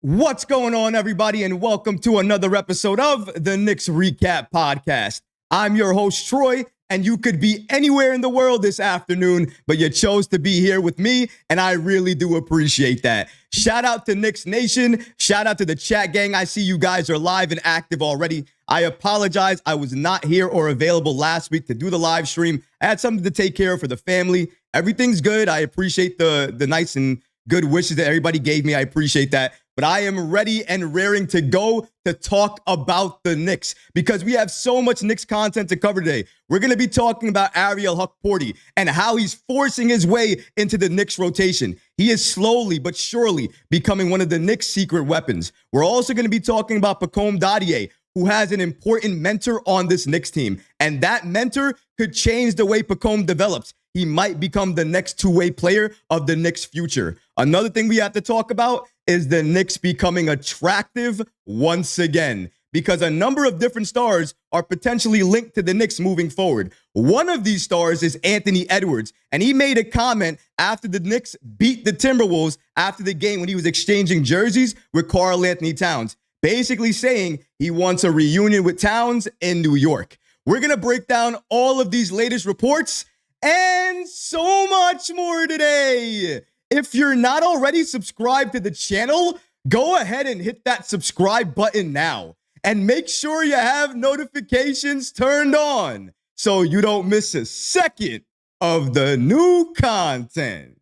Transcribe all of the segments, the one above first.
What's going on, everybody, and welcome to another episode of the Knicks Recap podcast. I'm your host, Troy, and you could be anywhere in the world this afternoon, but you chose to be here with me, and I really do appreciate that. Shout out to Knicks Nation. Shout out to the chat gang. I see you guys are live and active already. I apologize. I was not here or available last week to do the live stream. I had something to take care of for the family. Everything's good. I appreciate the nice and good wishes that everybody gave me. I appreciate that. But I am ready and raring to go to talk about the Knicks because we have so much Knicks content to cover today. We're going to be talking about Ariel Hukporti and how he's forcing his way into the Knicks rotation. He is slowly but surely becoming one of the Knicks' secret weapons. We're also going to be talking about Dadiet, who has an important mentor on this Knicks team. And that mentor could change the way Pacome develops. He might become the next two-way player of the Knicks' future. Another thing we have to talk about is the Knicks becoming attractive once again, because a number of different stars are potentially linked to the Knicks moving forward. One of these stars is Anthony Edwards, and he made a comment after the Knicks beat the Timberwolves after the game when he was exchanging jerseys with Karl-Anthony Towns, basically saying he wants a reunion with Towns in New York. We're going to break down all of these latest reports and so much more today. If you're not already subscribed to the channel, go ahead and hit that subscribe button now. And make sure you have notifications turned on so you don't miss a second of the new content.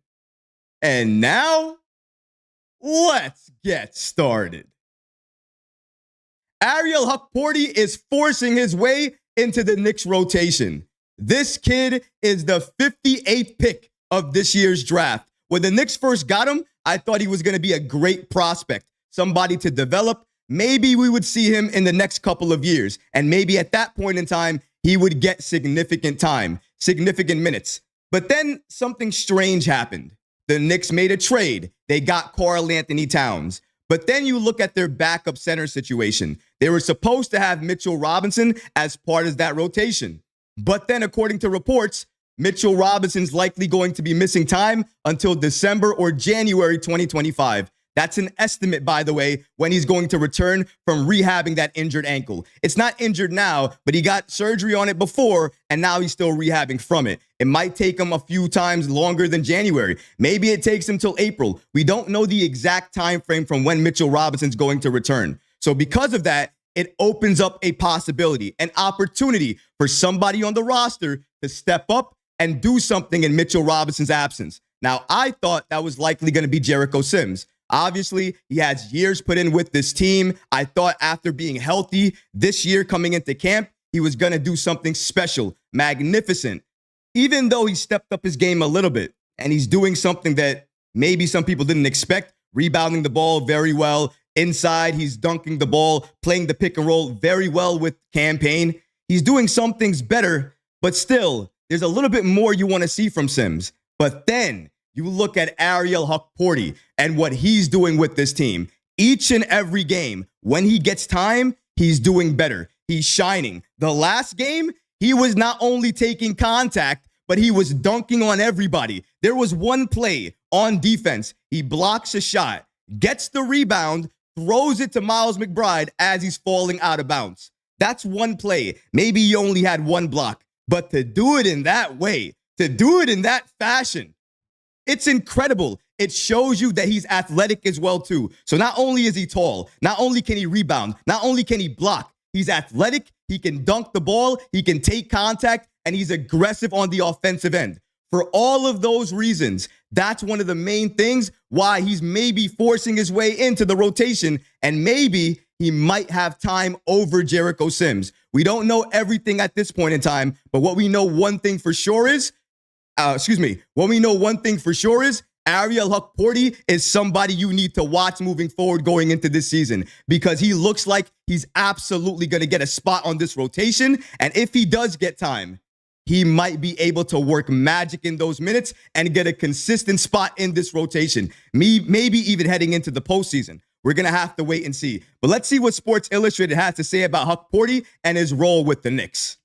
And now, let's get started. Ariel Hukporti is forcing his way into the Knicks rotation. This kid is the 58th pick of this year's draft. When the Knicks first got him, I thought he was going to be a great prospect, somebody to develop. Maybe we would see him in the next couple of years, and maybe at that point in time, he would get significant time, significant minutes. But then something strange happened. The Knicks made a trade. They got Karl-Anthony Towns. But then you look at their backup center situation. They were supposed to have Mitchell Robinson as part of that rotation. But then, according to reports, Mitchell Robinson's likely going to be missing time until December or January 2025. That's an estimate, by the way, when he's going to return from rehabbing that injured ankle. It's not injured now, but he got surgery on it before, and now he's still rehabbing from it. It might take him a few times longer than January. Maybe it takes him till April. We don't know the exact time frame from when Mitchell Robinson's going to return. So because of that, it opens up a possibility, an opportunity for somebody on the roster to step up and do something in Mitchell Robinson's absence. Now, I thought that was likely going to be Jericho Sims. Obviously, he has years put in with this team. I thought after being healthy this year coming into camp, he was going to do something special, magnificent, even though he stepped up his game a little bit. And he's doing something that maybe some people didn't expect, rebounding the ball very well. Inside, he's dunking the ball, playing the pick and roll very well with campaign. He's doing some things better, but still, there's a little bit more you want to see from Sims. But then you look at Ariel Hukporti and what he's doing with this team. Each and every game, when he gets time, he's doing better. He's shining. The last game, he was not only taking contact, but he was dunking on everybody. There was one play on defense. He blocks a shot, gets the rebound, throws it to Miles McBride as he's falling out of bounds. That's one play. Maybe he only had one block. But to do it in that way, to do it in that fashion, it's incredible. It shows you that he's athletic as well, too. So not only is he tall, not only can he rebound, not only can he block, he's athletic, he can dunk the ball, he can take contact, and he's aggressive on the offensive end. For all of those reasons, that's one of the main things why he's maybe forcing his way into the rotation, and maybe he might have time over Jericho Sims. We don't know everything at this point in time, but what we know one thing for sure is, Ariel Hukporti is somebody you need to watch moving forward going into this season because he looks like he's absolutely going to get a spot on this rotation. And if he does get time, he might be able to work magic in those minutes and get a consistent spot in this rotation, maybe even heading into the postseason. We're going to have to wait and see. But let's see what Sports Illustrated has to say about Hukporti and his role with the Knicks.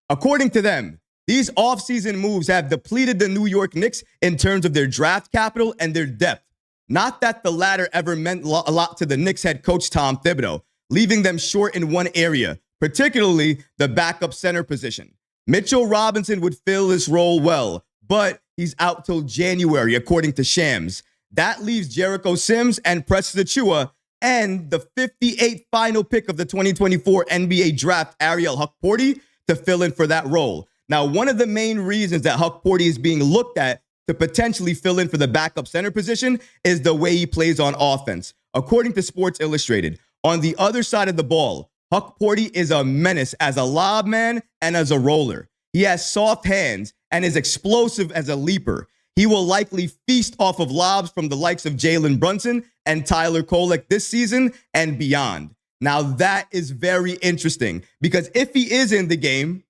According to them, these offseason moves have depleted the New York Knicks in terms of their draft capital and their depth. Not that the latter ever meant a lot to the Knicks head coach Tom Thibodeau, leaving them short in one area, particularly the backup center position. Mitchell Robinson would fill this role well, but he's out till January, according to Shams. That leaves Jericho Sims and Precious Achiuwa and the 58th final pick of the 2024 NBA draft, Ariel Hukporti, to fill in for that role. Now, one of the main reasons that Hukporti is being looked at to potentially fill in for the backup center position is the way he plays on offense. According to Sports Illustrated, on the other side of the ball, Hukporti is a menace as a lob man and as a roller. He has soft hands and is explosive as a leaper. He will likely feast off of lobs from the likes of Jalen Brunson and Tyler Kolek this season and beyond. Now, that is very interesting because if he is in the game,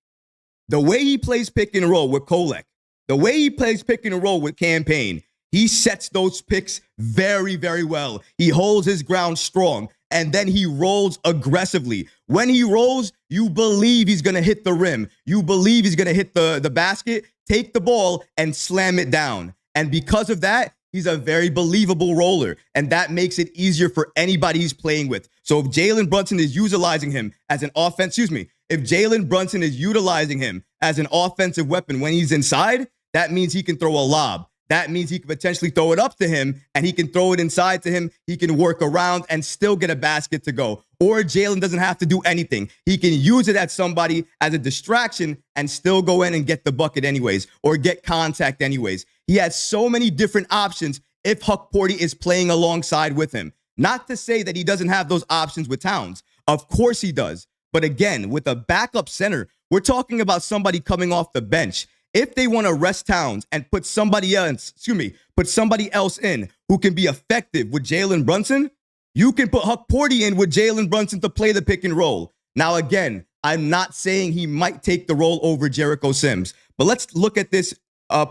the way he plays pick and roll with Kolek, the way he plays pick and roll with Campaign, he sets those picks very, very well. He holds his ground strong, and then he rolls aggressively. When he rolls, you believe he's going to hit the rim. You believe he's going to hit the basket, take the ball, and slam it down. And because of that, he's a very believable roller, and that makes it easier for anybody he's playing with. So if Jalen Brunson is utilizing him as an if Jalen Brunson is utilizing him as an offensive weapon when he's inside, that means he can throw a lob. That means he can potentially throw it up to him, and he can throw it inside to him. He can work around and still get a basket to go. Or Jalen doesn't have to do anything. He can use it as somebody as a distraction and still go in and get the bucket anyways, or get contact anyways. He has so many different options if Hukporti is playing alongside with him. Not to say that he doesn't have those options with Towns. Of course he does. But again, with a backup center, we're talking about somebody coming off the bench. If they want to rest Towns and put somebody else in who can be effective with Jalen Brunson, you can put Hukporti in with Jalen Brunson to play the pick and roll. Now, again, I'm not saying he might take the role over Jericho Sims, but let's look at this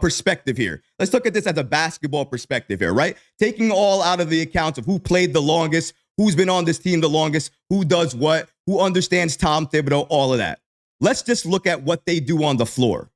perspective here. Let's look at this as a basketball perspective here, right? Taking all out of the accounts of who played the longest, who's been on this team the longest, who does what, who understands Tom Thibodeau, all of that. Let's just look at what they do on the floor.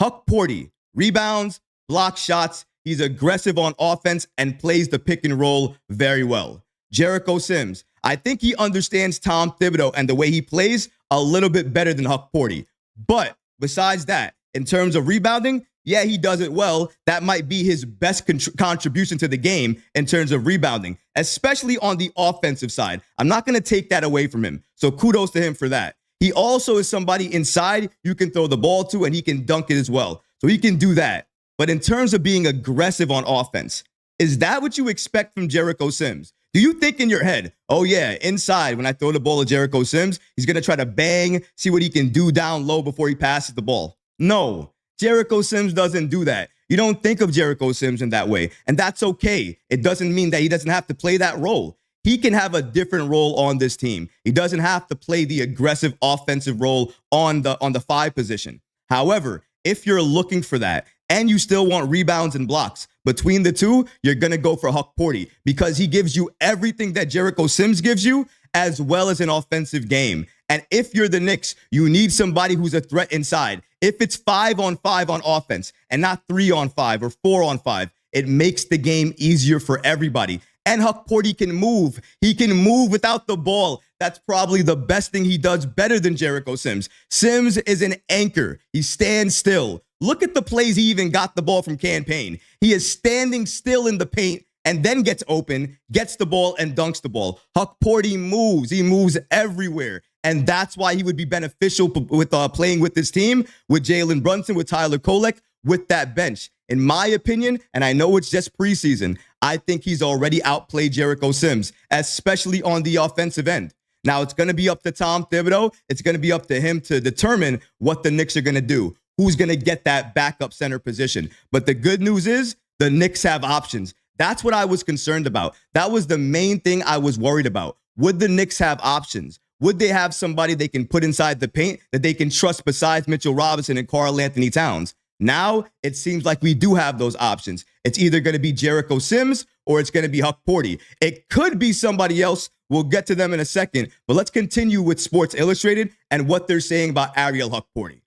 Hukporti rebounds, blocks shots. He's aggressive on offense and plays the pick and roll very well. Jericho Sims, I think he understands Tom Thibodeau and the way he plays a little bit better than Hukporti. But besides that, in terms of rebounding, yeah, he does it well. That might be his best contribution to the game in terms of rebounding, especially on the offensive side. I'm not going to take that away from him. So kudos to him for that. He also is somebody inside you can throw the ball to, and he can dunk it as well. So he can do that. But in terms of being aggressive on offense, is that what you expect from Jericho Sims? Do you think in your head, oh yeah, inside when I throw the ball to Jericho Sims, he's going to try to bang, see what he can do down low before he passes the ball? No, Jericho Sims doesn't do that. You don't think of Jericho Sims in that way, and that's okay. It doesn't mean that he doesn't have to play that role. He can have a different role on this team. He doesn't have to play the aggressive offensive role on the 5 position. However, if you're looking for that and you still want rebounds and blocks, between the two, you're going to go for Hukporti because he gives you everything that Jericho Sims gives you as well as an offensive game. And if you're the Knicks, you need somebody who's a threat inside. If it's 5-on-5 on offense and not 3-on-5 or 4-on-5, it makes the game easier for everybody. And Hukporti can move. He can move without the ball. That's probably the best thing he does better than Jericho Sims. Sims is an anchor. He stands still. Look at the plays he even got the ball from Campaign. He is standing still in the paint and then gets open, gets the ball, and dunks the ball. Hukporti moves. He moves everywhere. And that's why he would be beneficial with playing with this team, with Jalen Brunson, with Tyler Kolek, with that bench. In my opinion, and I know it's just preseason, I think he's already outplayed Jericho Sims, especially on the offensive end. Now, it's going to be up to Tom Thibodeau. It's going to be up to him to determine what the Knicks are going to do, who's going to get that backup center position. But the good news is the Knicks have options. That's what I was concerned about. That was the main thing I was worried about. Would the Knicks have options? Would they have somebody they can put inside the paint that they can trust besides Mitchell Robinson and Karl-Anthony Towns? Now, it seems like we do have those options. It's either going to be Jericho Sims or it's going to be Hukporti. It could be somebody else. We'll get to them in a second. But let's continue with Sports Illustrated and what they're saying about Ariel Hukporti.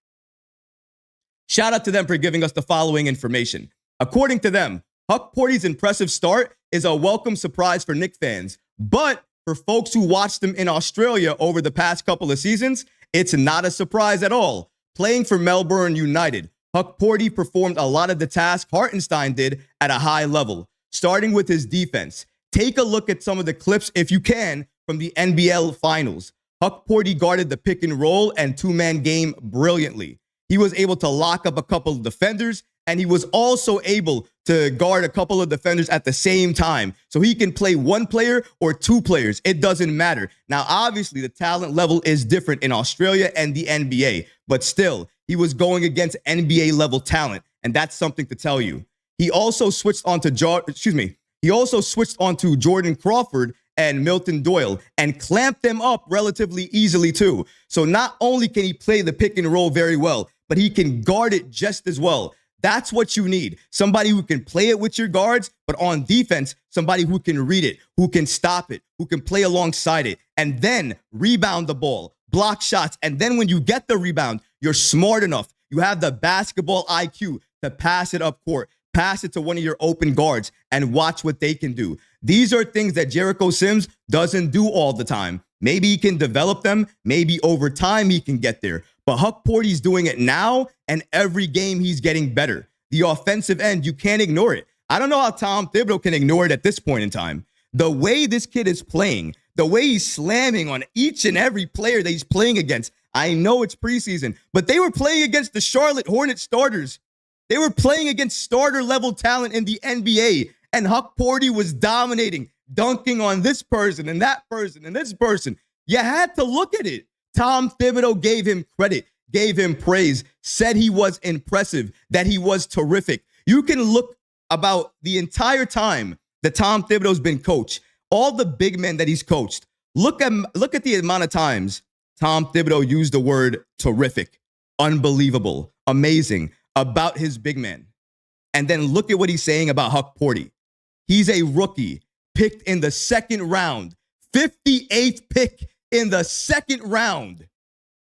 Shout out to them for giving us the following information. According to them, Hukporti's impressive start is a welcome surprise for Knicks fans. But for folks who watched him in Australia over the past couple of seasons, it's not a surprise at all. Playing for Melbourne United, Hukporti performed a lot of the tasks Hartenstein did at a high level, starting with his defense. Take a look at some of the clips, if you can, from the NBL Finals. Hukporti guarded the pick and roll and two-man game brilliantly. He was able to lock up a couple of defenders, and he was also able to guard a couple of defenders at the same time. So he can play one player or two players. It doesn't matter. Now, obviously, the talent level is different in Australia and the NBA, but still, he was going against NBA-level talent, and that's something to tell you. He also switched onto Jordan Crawford and Milton Doyle and clamped them up relatively easily too. So not only can he play the pick and roll very well, but he can guard it just as well. That's what you need. Somebody who can play it with your guards, but on defense, somebody who can read it, who can stop it, who can play alongside it, and then rebound the ball, block shots. And then when you get the rebound, you're smart enough. You have the basketball IQ to pass it up court, pass it to one of your open guards, and watch what they can do. These are things that Jericho Sims doesn't do all the time. Maybe he can develop them. Maybe over time he can get there. But Hukporti's doing it now, and every game he's getting better. The offensive end, you can't ignore it. I don't know how Tom Thibodeau can ignore it at this point in time. The way this kid is playing, the way he's slamming on each and every player that he's playing against. I know it's preseason, but they were playing against the Charlotte Hornets starters. They were playing against starter-level talent in the NBA, and Hukporti was dominating, dunking on this person and that person and this person. You had to look at it. Tom Thibodeau gave him credit, gave him praise, said he was impressive, that he was terrific. You can look about the entire time that Tom Thibodeau's been coached, all the big men that he's coached. Look at the amount of times Tom Thibodeau used the word terrific, unbelievable, amazing about his big men. And then look at what he's saying about Hukporti. He's a rookie picked in the second round, 58th pick in the second round.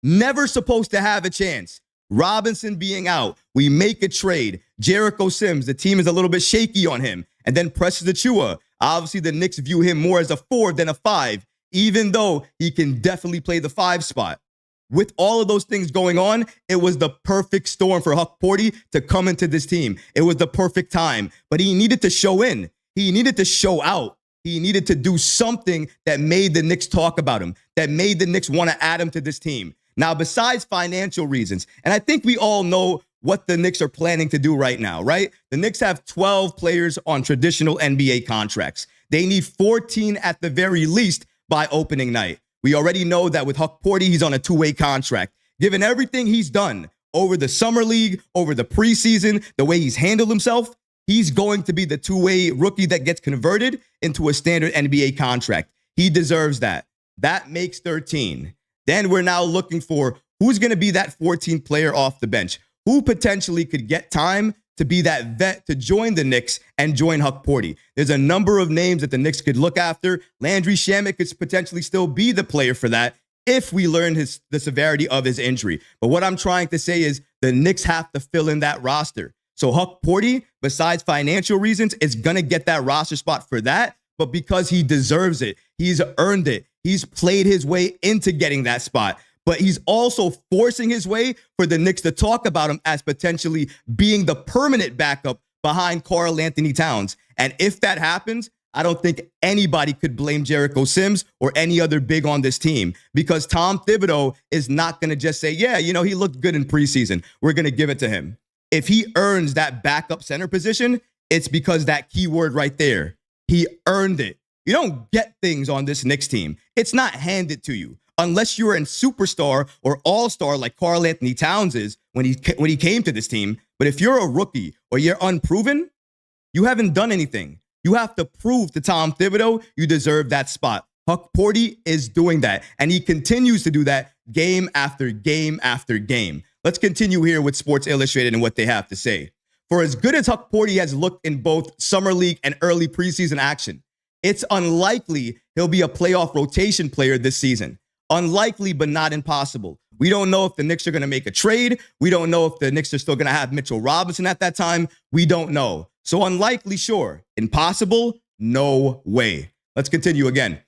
Never supposed to have a chance. Robinson being out, we make a trade. Jericho Sims, the team is a little bit shaky on him. And then Precious Achiuwa. Obviously, the Knicks view him more as a 4 than a 5, even though he can definitely play the 5 spot. With all of those things going on, it was the perfect storm for Hukporti to come into this team. It was the perfect time, but he needed to show in. He needed to show out. He needed to do something that made the Knicks talk about him, that made the Knicks want to add him to this team. Now, besides financial reasons, and I think we all know what the Knicks are planning to do right now, right? The Knicks have 12 players on traditional NBA contracts. They need 14 at the very least by opening night. We already know that with Hukporti, he's on a two-way contract. Given everything he's done over the summer league, over the preseason, the way he's handled himself, he's going to be the two-way rookie that gets converted into a standard NBA contract. He deserves that. That makes 13. Then we're now looking for who's going to be that 14th player off the bench, who potentially could get time to be that vet to join the Knicks and join Hukporti. There's a number of names that the Knicks could look after. Landry Shamet could potentially still be the player for that if we learn the severity of his injury. But what I'm trying to say is the Knicks have to fill in that roster. So Hukporti, besides financial reasons, is going to get that roster spot for that, but because he deserves it. He's earned it. He's played his way into getting that spot. But he's also forcing his way for the Knicks to talk about him as potentially being the permanent backup behind Karl-Anthony Towns. And if that happens, I don't think anybody could blame Jericho Sims or any other big on this team, because Tom Thibodeau is not going to just say, yeah, you know, he looked good in preseason, we're going to give it to him. If he earns that backup center position, it's because that keyword right there, he earned it. You don't get things on this Knicks team. It's not handed to you. Unless you're a superstar or all-star like Karl-Anthony Towns is when he came to this team. But if you're a rookie or you're unproven, you haven't done anything. You have to prove to Tom Thibodeau you deserve that spot. Hukporti is doing that, and he continues to do that game after game after game. Let's continue here with Sports Illustrated and what they have to say. For as good as Hukporti has looked in both Summer League and early preseason action, it's unlikely he'll be a playoff rotation player this season. Unlikely, but not impossible. We don't know if the Knicks are going to make a trade. We don't know if the Knicks are still going to have Mitchell Robinson at that time. We don't know. So unlikely, sure. Impossible? No way. Let's continue again.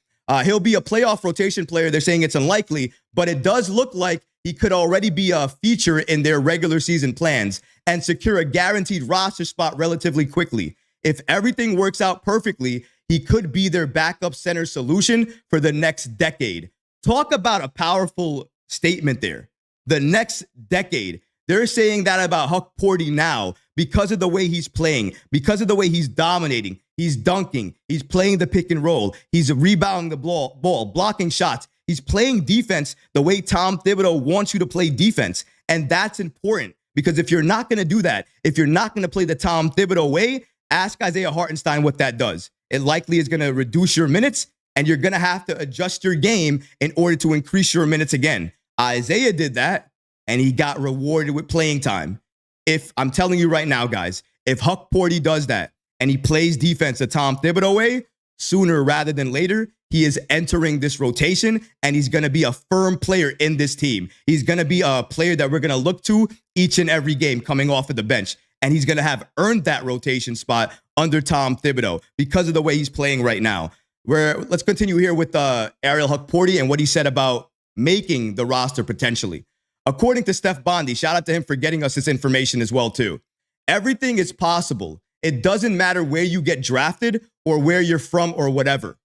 He'll be a playoff rotation player. They're saying it's unlikely, but it does look like he could already be a feature in their regular season plans and secure a guaranteed roster spot relatively quickly. If everything works out perfectly, he could be their backup center solution for the next decade. Talk about a powerful statement there. The next decade. They're saying that about Hukporti now because of the way he's playing, because of the way he's dominating. He's dunking. He's playing the pick and roll. He's rebounding the ball, blocking shots. He's playing defense the way Tom Thibodeau wants you to play defense. And that's important because if you're not going to do that, if you're not going to play the Tom Thibodeau way, ask Isaiah Hartenstein what that does. It likely is going to reduce your minutes, and you're going to have to adjust your game in order to increase your minutes again. Isaiah did that, and he got rewarded with playing time. If I'm telling you right now, guys, if Hukporti does that and he plays defense the Tom Thibodeau way, sooner rather than later, he is entering this rotation, and he's going to be a firm player in this team. He's going to be a player that we're going to look to each and every game coming off of the bench, and he's going to have earned that rotation spot under Tom Thibodeau because of the way he's playing right now. Let's continue here with Ariel Hukporti and what he said about making the roster potentially. According to Steph Bondi, shout out to him for getting us this information as well too. Everything is possible. It doesn't matter where you get drafted or where you're from or whatever.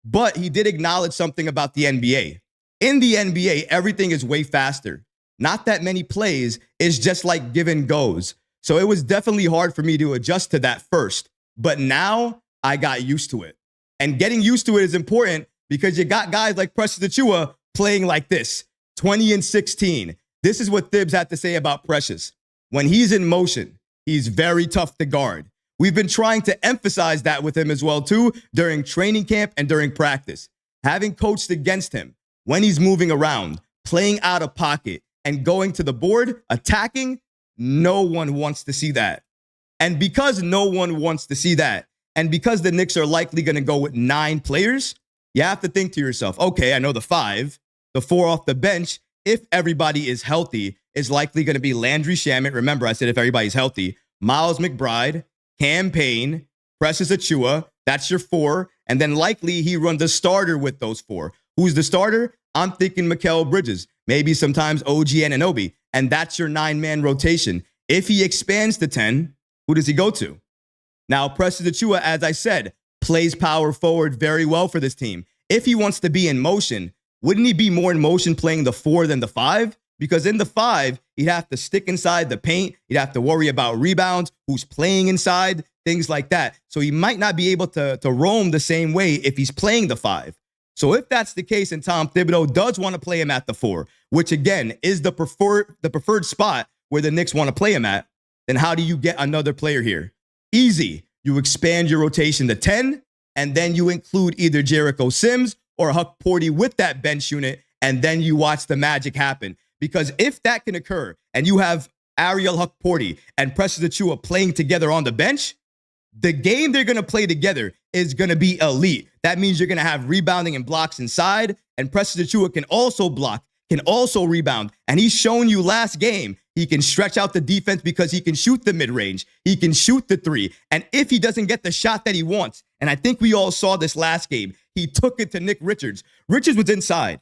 But he did acknowledge something about the NBA. In the NBA, everything is way faster. Not that many plays. It's just like give and goes. So it was definitely hard for me to adjust to that first. But now I got used to it. And getting used to it is important because you got guys like Precious Achiuwa playing like this, 20 and 16. This is what Thibs had to say about Precious. When he's in motion, he's very tough to guard. We've been trying to emphasize that with him as well, too, during training camp and during practice. Having coached against him when he's moving around, playing out of pocket, and going to the board, attacking, no one wants to see that. And because no one wants to see that, and because the Knicks are likely going to go with 9 players, you have to think to yourself, okay, I know the 5, the 4 off the bench, if everybody is healthy, is likely going to be Landry Shamet. Remember, I said if everybody's healthy. Miles McBride, Cam Payne, Precious Achiuwa, that's your 4. And then likely he runs the starter with those 4. Who's the starter? I'm thinking Mikal Bridges, maybe sometimes OG Anunoby. And that's your 9-man rotation. If he expands to 10, who does he go to? Now, Precious Achiuwa, as I said, plays power forward very well for this team. If he wants to be in motion, wouldn't he be more in motion playing the 4 than the 5? Because in the 5, he'd have to stick inside the paint. He'd have to worry about rebounds, who's playing inside, things like that. So he might not be able to roam the same way if he's playing the 5. So if that's the case and Tom Thibodeau does want to play him at the 4, which again is the preferred spot where the Knicks want to play him at, then how do you get another player here? Easy. You expand your rotation to 10, and then you include either Jericho Sims or Hukporti with that bench unit, and then you watch the magic happen. Because if that can occur, and you have Ariel Hukporti and Precious Achiuwa playing together on the bench, the game they're going to play together is going to be elite. That means you're going to have rebounding and blocks inside, and Precious Achiuwa can also block, can also rebound. And he's shown you last game, he can stretch out the defense because he can shoot the mid-range. He can shoot the 3. And if he doesn't get the shot that he wants, and I think we all saw this last game, he took it to Nick Richards. Richards was inside.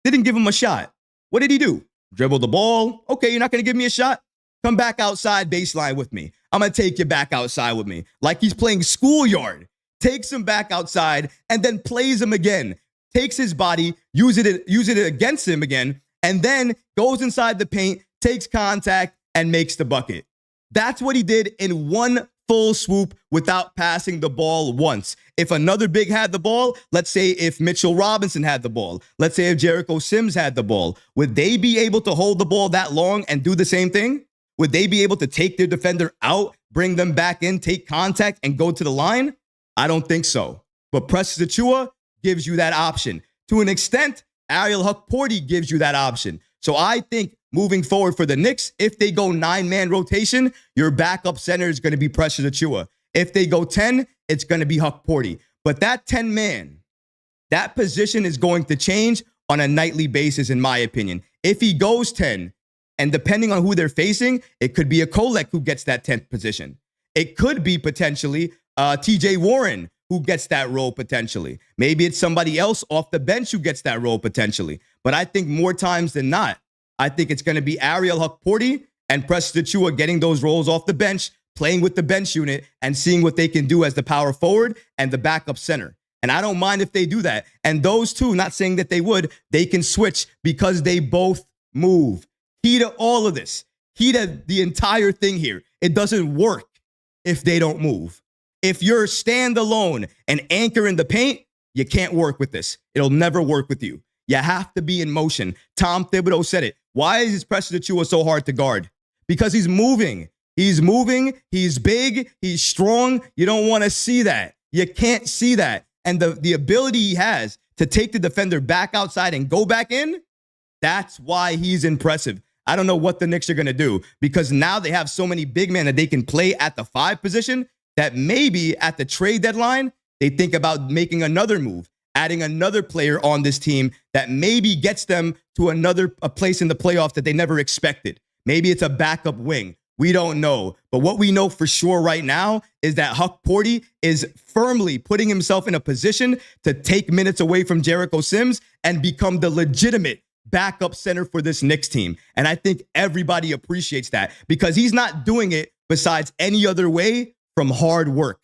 Didn't give him a shot. What did he do? Dribble the ball. Okay, you're not going to give me a shot? Come back outside baseline with me. I'm going to take you back outside with me. Like he's playing schoolyard. Takes him back outside and then plays him again. Takes his body, uses it against him again, and then goes inside the paint, takes contact, and makes the bucket. That's what he did in one full swoop without passing the ball once. If another big had the ball, let's say if Mitchell Robinson had the ball, let's say if Jericho Sims had the ball, would they be able to hold the ball that long and do the same thing? Would they be able to take their defender out, bring them back in, take contact, and go to the line? I don't think so. But Precious Achiuwa gives you that option. To an extent, Ariel Hukporti gives you that option. So I think moving forward for the Knicks, if they go 9-man rotation, your backup center is going to be Precious Achiuwa. If they go 10, it's going to be Hukporti. But that 10-man, that position is going to change on a nightly basis, in my opinion. If he goes 10, and depending on who they're facing, it could be a Kolek who gets that 10th position. It could be potentially TJ Warren who gets that role potentially. Maybe it's somebody else off the bench who gets that role potentially. But I think more times than not, I think it's going to be Ariel Hukporti and Precious Achiuwa getting those roles off the bench, playing with the bench unit, and seeing what they can do as the power forward and the backup center. And I don't mind if they do that. And those two, not saying that they would, they can switch because they both move. Key to all of this, key to the entire thing here, it doesn't work if they don't move. If you're standalone and anchor in the paint, you can't work with this. It'll never work with you. You have to be in motion. Tom Thibodeau said it. Why is Precious Achiuwa so hard to guard? Because he's moving. He's moving. He's big. He's strong. You don't want to see that. You can't see that. And the ability he has to take the defender back outside and go back in, that's why he's impressive. I don't know what the Knicks are going to do because now they have so many big men that they can play at the 5 position that maybe at the trade deadline, they think about making another move, adding another player on this team that maybe gets them to a place in the playoffs that they never expected. Maybe it's a backup wing. We don't know. But what we know for sure right now is that Hukporti is firmly putting himself in a position to take minutes away from Jericho Sims and become the legitimate backup center for this Knicks team. And I think everybody appreciates that because he's not doing it besides any other way from hard work.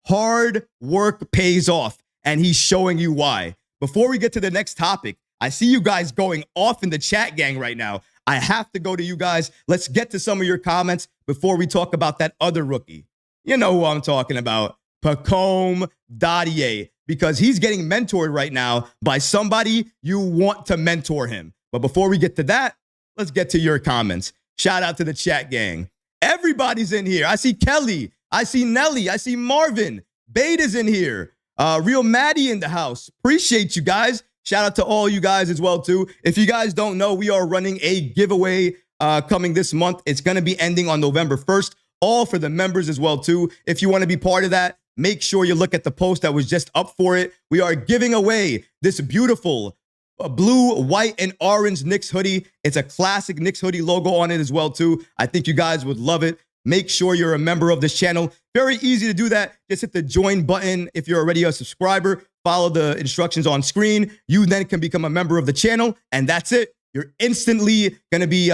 Hard work pays off, and he's showing you why. Before we get to the next topic, I see you guys going off in the chat gang right now. I have to go to you guys. Let's get to some of your comments before we talk about that other rookie. You know who I'm talking about, Pacome Dadiet, because he's getting mentored right now by somebody you want to mentor him. But before we get to that, let's get to your comments. Shout out to the chat gang. Everybody's in here. I see Kelly. I see Nelly. I see Marvin. Beta's in here. Real Maddie in the house. Appreciate you guys. Shout out to all you guys as well, too. If you guys don't know, we are running a giveaway coming this month. It's going to be ending on November 1st, all for the members as well, too. If you want to be part of that, make sure you look at the post that was just up for it. We are giving away this beautiful blue, white, and orange Knicks hoodie. It's a classic Knicks hoodie logo on it as well, too. I think you guys would love it. Make sure you're a member of this channel. Very easy to do that. Just hit the join button if you're already a subscriber. Follow the instructions on screen. You then can become a member of the channel, and that's it. You're instantly going to be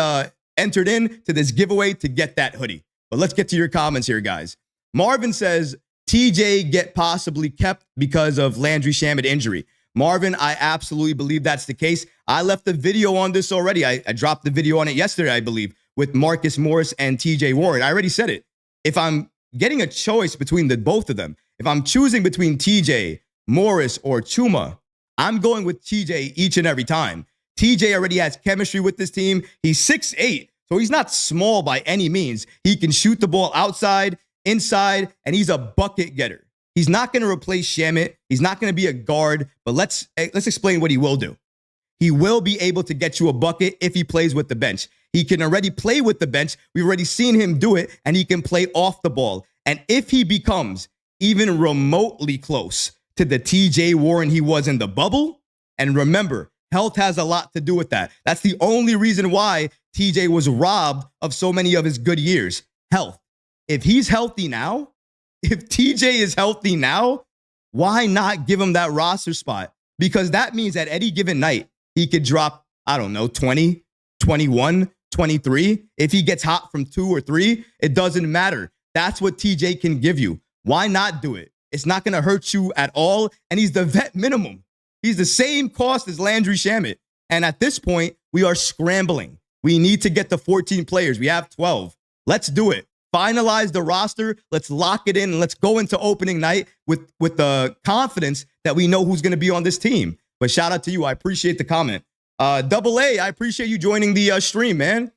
entered in to this giveaway to get that hoodie. But let's get to your comments here, guys. Marvin says, TJ get possibly kept because of Landry Shamet injury. Marvin, I absolutely believe that's the case. I left a video on this already. I dropped the video on it yesterday, I believe, with Marcus Morris and TJ Warren. I already said it. If I'm getting a choice between the both of them, if I'm choosing between TJ, Morris, or Chuma, I'm going with TJ each and every time. TJ already has chemistry with this team. He's 6'8", so he's not small by any means. He can shoot the ball outside, inside, and he's a bucket getter. He's not going to replace Shamet. He's not going to be a guard, but let's explain what he will do. He will be able to get you a bucket if he plays with the bench. He can already play with the bench. We've already seen him do it, and he can play off the ball. And if he becomes even remotely close to the TJ Warren he was in the bubble, and remember, health has a lot to do with that. That's the only reason why TJ was robbed of so many of his good years. Health. If he's healthy now, if TJ is healthy now, why not give him that roster spot? Because that means at any given night, he could drop, I don't know, 20, 21, 23. If he gets hot from 2 or 3, it doesn't matter. That's what TJ can give you. Why not do it? It's not going to hurt you at all. And he's the vet minimum. He's the same cost as Landry Shamet. And at this point, we are scrambling. We need to get the 14 players. We have 12. Let's do it. Finalize the roster. Let's lock it in. And let's go into opening night with the confidence that we know who's going to be on this team. But shout out to you. I appreciate the comment. Double A, I appreciate you joining the stream, man.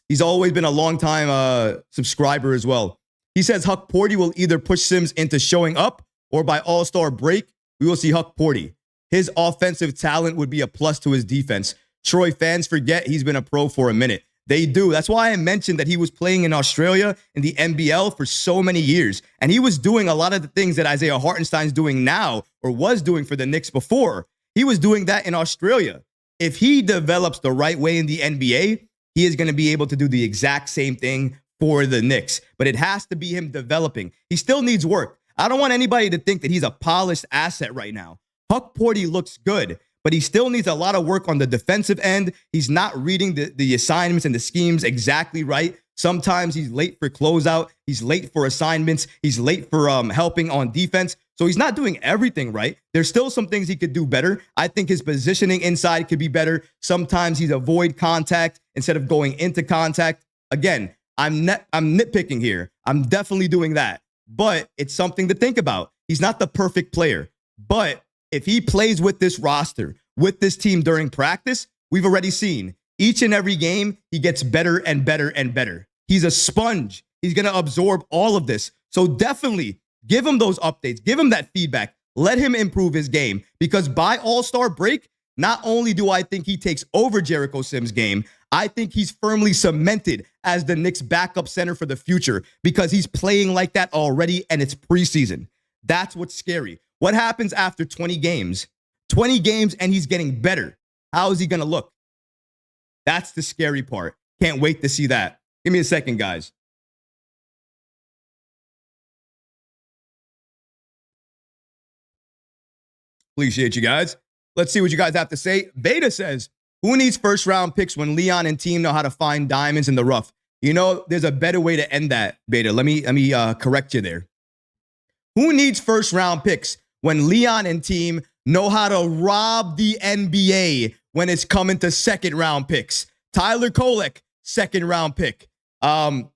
He's always been a long-time subscriber as well. He says Hukporti will either push Sims into showing up or by all-star break, we will see Hukporti. His offensive talent would be a plus to his defense. Troy fans forget he's been a pro for a minute. They do. That's why I mentioned that he was playing in Australia in the NBL for so many years. And he was doing a lot of the things that Isaiah Hartenstein's doing now or was doing for the Knicks before. He was doing that in Australia. if he develops the right way in the NBA, he is going to be able to do the exact same thing for the Knicks. But it has to be him developing. He still needs work. I don't want anybody to think that he's a polished asset right now. Hukporti looks good, but he still needs a lot of work on the defensive end. He's not reading the assignments and the schemes exactly right. Sometimes he's late for closeout. He's late for assignments. He's late for helping on defense. So he's not doing everything right. There's still some things he could do better. I think his positioning inside could be better. Sometimes he's avoid contact instead of going into contact. Again, I'm nitpicking here. I'm definitely doing that. But it's something to think about. He's not the perfect player. But if he plays with this roster, with this team during practice, we've already seen each and every game, he gets better and better and better. He's a sponge. He's going to absorb all of this. So definitely give him those updates. Give him that feedback. Let him improve his game. Because by All-Star break, not only do I think he takes over Jericho Sims' game, I think he's firmly cemented as the Knicks' backup center for the future because he's playing like that already and it's preseason. That's what's scary. What happens after 20 games? 20 games and he's getting better. How is he going to look? That's the scary part. Can't wait to see that. Give me a second, guys. Appreciate you guys. Let's see what you guys have to say. Beta says, who needs first-round picks when Leon and team know how to find diamonds in the rough? You know, there's a better way to end that, Beta. Let me correct you there. Who needs first-round picks when Leon and team know how to rob the NBA when it's coming to second-round picks? Tyler Kolek, second-round pick. When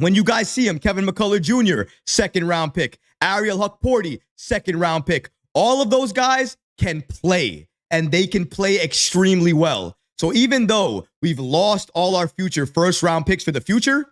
you guys see him, Kevin McCullough Jr., second-round pick. Ariel Hukporti, second-round pick. All of those guys can play, and they can play extremely well. So even though we've lost all our future first-round picks for the future,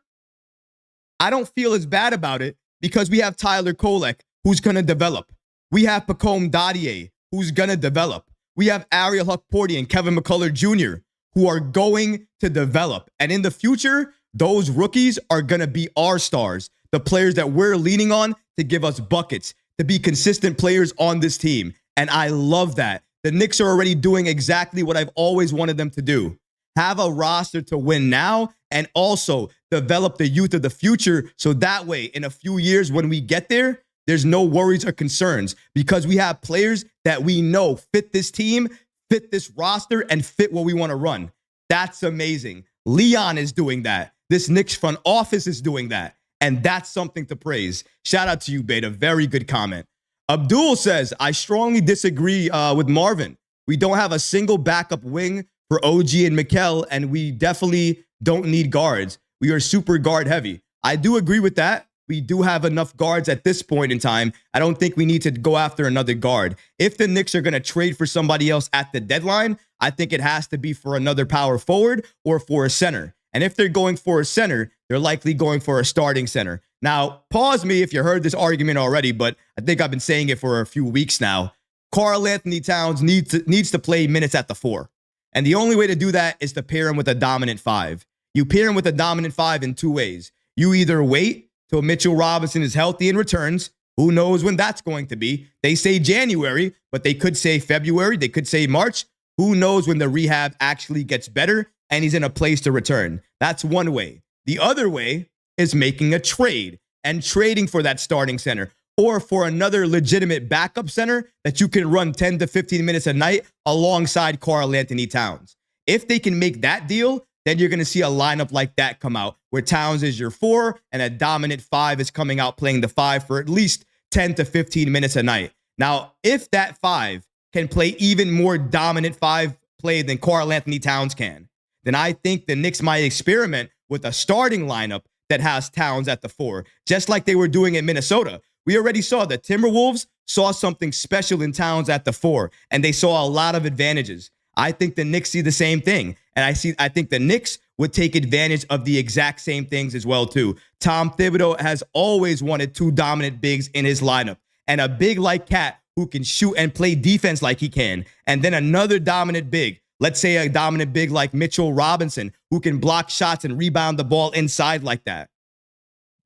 I don't feel as bad about it because we have Tyler Kolek, who's going to develop. We have Pacome Dadiet, who's going to develop. We have Ariel Hukporti and Kevin McCullough Jr., who are going to develop. And in the future, those rookies are going to be our stars, the players that we're leaning on to give us buckets, to be consistent players on this team. And I love that. The Knicks are already doing exactly what I've always wanted them to do. Have a roster to win now and also develop the youth of the future so that way in a few years when we get there, there's no worries or concerns because we have players that we know fit this team, fit this roster, and fit what we want to run. That's amazing. Leon is doing that. This Knicks front office is doing that. And that's something to praise. Shout out to you, Beta. Very good comment. Abdul says, I strongly disagree with Marvin. We don't have a single backup wing for OG and Mikal, and we definitely don't need guards. We are super guard heavy. I do agree with that. We do have enough guards at this point in time. I don't think we need to go after another guard. If the Knicks are going to trade for somebody else at the deadline, I think it has to be for another power forward or for a center. And if they're going for a center, they're likely going for a starting center. Now, pause me if you heard this argument already, but I think I've been saying it for a few weeks now. Karl-Anthony Towns needs to play minutes at the 4. And the only way to do that is to pair him with a dominant 5. You pair him with a dominant 5 in two ways. You either wait till Mitchell Robinson is healthy and returns. Who knows when that's going to be? They say January, but they could say February. They could say March. Who knows when the rehab actually gets better and he's in a place to return? That's one way. The other way is making a trade and trading for that starting center or for another legitimate backup center that you can run 10 to 15 minutes a night alongside Karl-Anthony Towns. If they can make that deal, then you're going to see a lineup like that come out where Towns is your 4 and a dominant 5 is coming out playing the 5 for at least 10 to 15 minutes a night. Now, if that 5 can play even more dominant 5 play than Karl-Anthony Towns can, then I think the Knicks might experiment with a starting lineup that has Towns at the 4, just like they were doing in Minnesota. We already saw the Timberwolves saw something special in Towns at the 4, and they saw a lot of advantages. I think the Knicks see the same thing, and I think the Knicks would take advantage of the exact same things as well, too. Tom Thibodeau has always wanted 2 dominant bigs in his lineup, and a big like Cat who can shoot and play defense like he can, and then another dominant big. Let's say a dominant big like Mitchell Robinson, who can block shots and rebound the ball inside like that.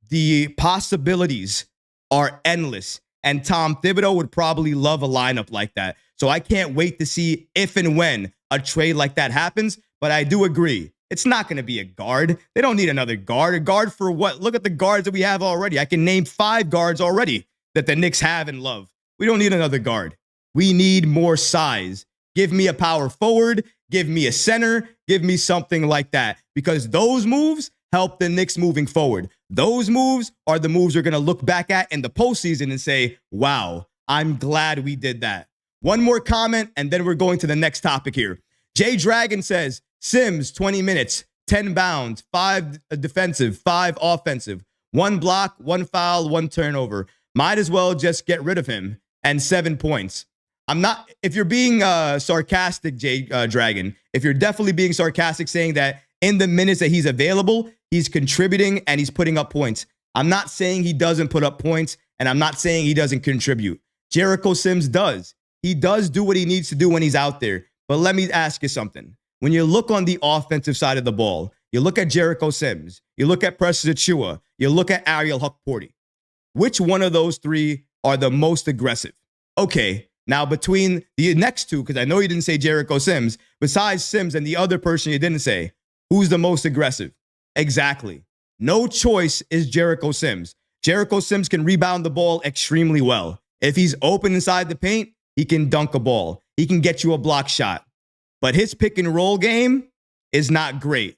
The possibilities are endless, and Tom Thibodeau would probably love a lineup like that. So I can't wait to see if and when a trade like that happens. But I do agree. It's not going to be a guard. They don't need another guard. A guard for what? Look at the guards that we have already. I can name 5 guards already that the Knicks have and love. We don't need another guard. We need more size. Give me a power forward. Give me a center. Give me something like that. Because those moves help the Knicks moving forward. Those moves are the moves we're going to look back at in the postseason and say, wow, I'm glad we did that. One more comment, and then we're going to the next topic here. Jay Dragon says, Sims, 20 minutes, 10 bounds, 5 defensive, 5 offensive, 1 block, 1 foul, 1 turnover. Might as well just get rid of him, and 7 points. I'm not, if you're being sarcastic, Jay Dragon, if you're definitely being sarcastic saying that in the minutes that he's available, he's contributing and he's putting up points. I'm not saying he doesn't put up points, and I'm not saying he doesn't contribute. Jericho Sims does. He does do what he needs to do when he's out there. But let me ask you something. When you look on the offensive side of the ball, you look at Jericho Sims, you look at Precious Achiuwa, you look at Ariel Hukporti. Which one of those 3 are the most aggressive? Okay, now between the next 2, because I know you didn't say Jericho Sims, besides Sims and the other person you didn't say, who's the most aggressive? Exactly. No choice is Jericho Sims. Jericho Sims can rebound the ball extremely well. If he's open inside the paint, he can dunk a ball. He can get you a block shot. But his pick and roll game is not great.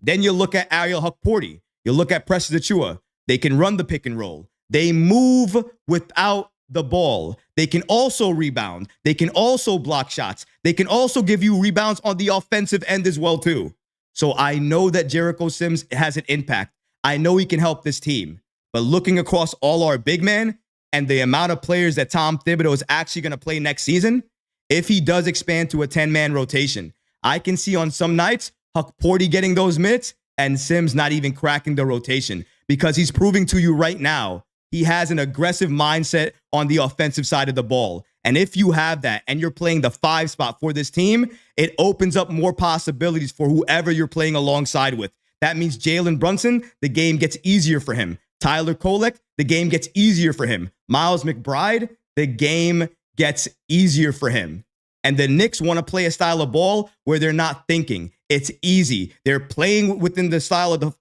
Then you look at Ariel Hukporti. You look at Precious Achiuwa. They can run the pick and roll. They move without the ball. They can also rebound. They can also block shots. They can also give you rebounds on the offensive end as well, too. So I know that Jericho Sims has an impact. I know he can help this team. But looking across all our big men and the amount of players that Tom Thibodeau is actually going to play next season, if he does expand to a 10-man rotation, I can see on some nights Hukporti getting those minutes and Sims not even cracking the rotation, because he's proving to you right now he has an aggressive mindset on the offensive side of the ball. And if you have that and you're playing the 5 spot for this team, it opens up more possibilities for whoever you're playing alongside with. That means Jalen Brunson, the game gets easier for him. Tyler Kolek, the game gets easier for him. Miles McBride, the game gets easier for him. And the Knicks want to play a style of ball where they're not thinking. It's easy. They're playing within the style of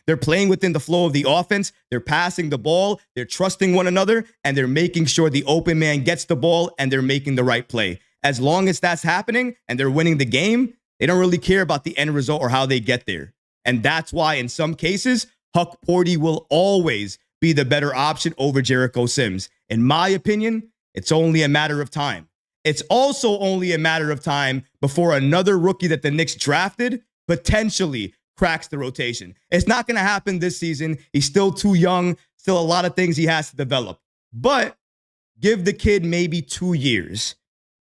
they're playing within the flow of the offense. They're passing the ball. They're trusting one another, and they're making sure the open man gets the ball and they're making the right play. As long as that's happening and they're winning the game, they don't really care about the end result or how they get there. And that's why in some cases, Hukporti will always be the better option over Jericho Sims. In my opinion, it's only a matter of time. It's also only a matter of time before another rookie that the Knicks drafted potentially cracks the rotation. It's not going to happen this season. He's still too young, still a lot of things he has to develop. But give the kid maybe 2 years.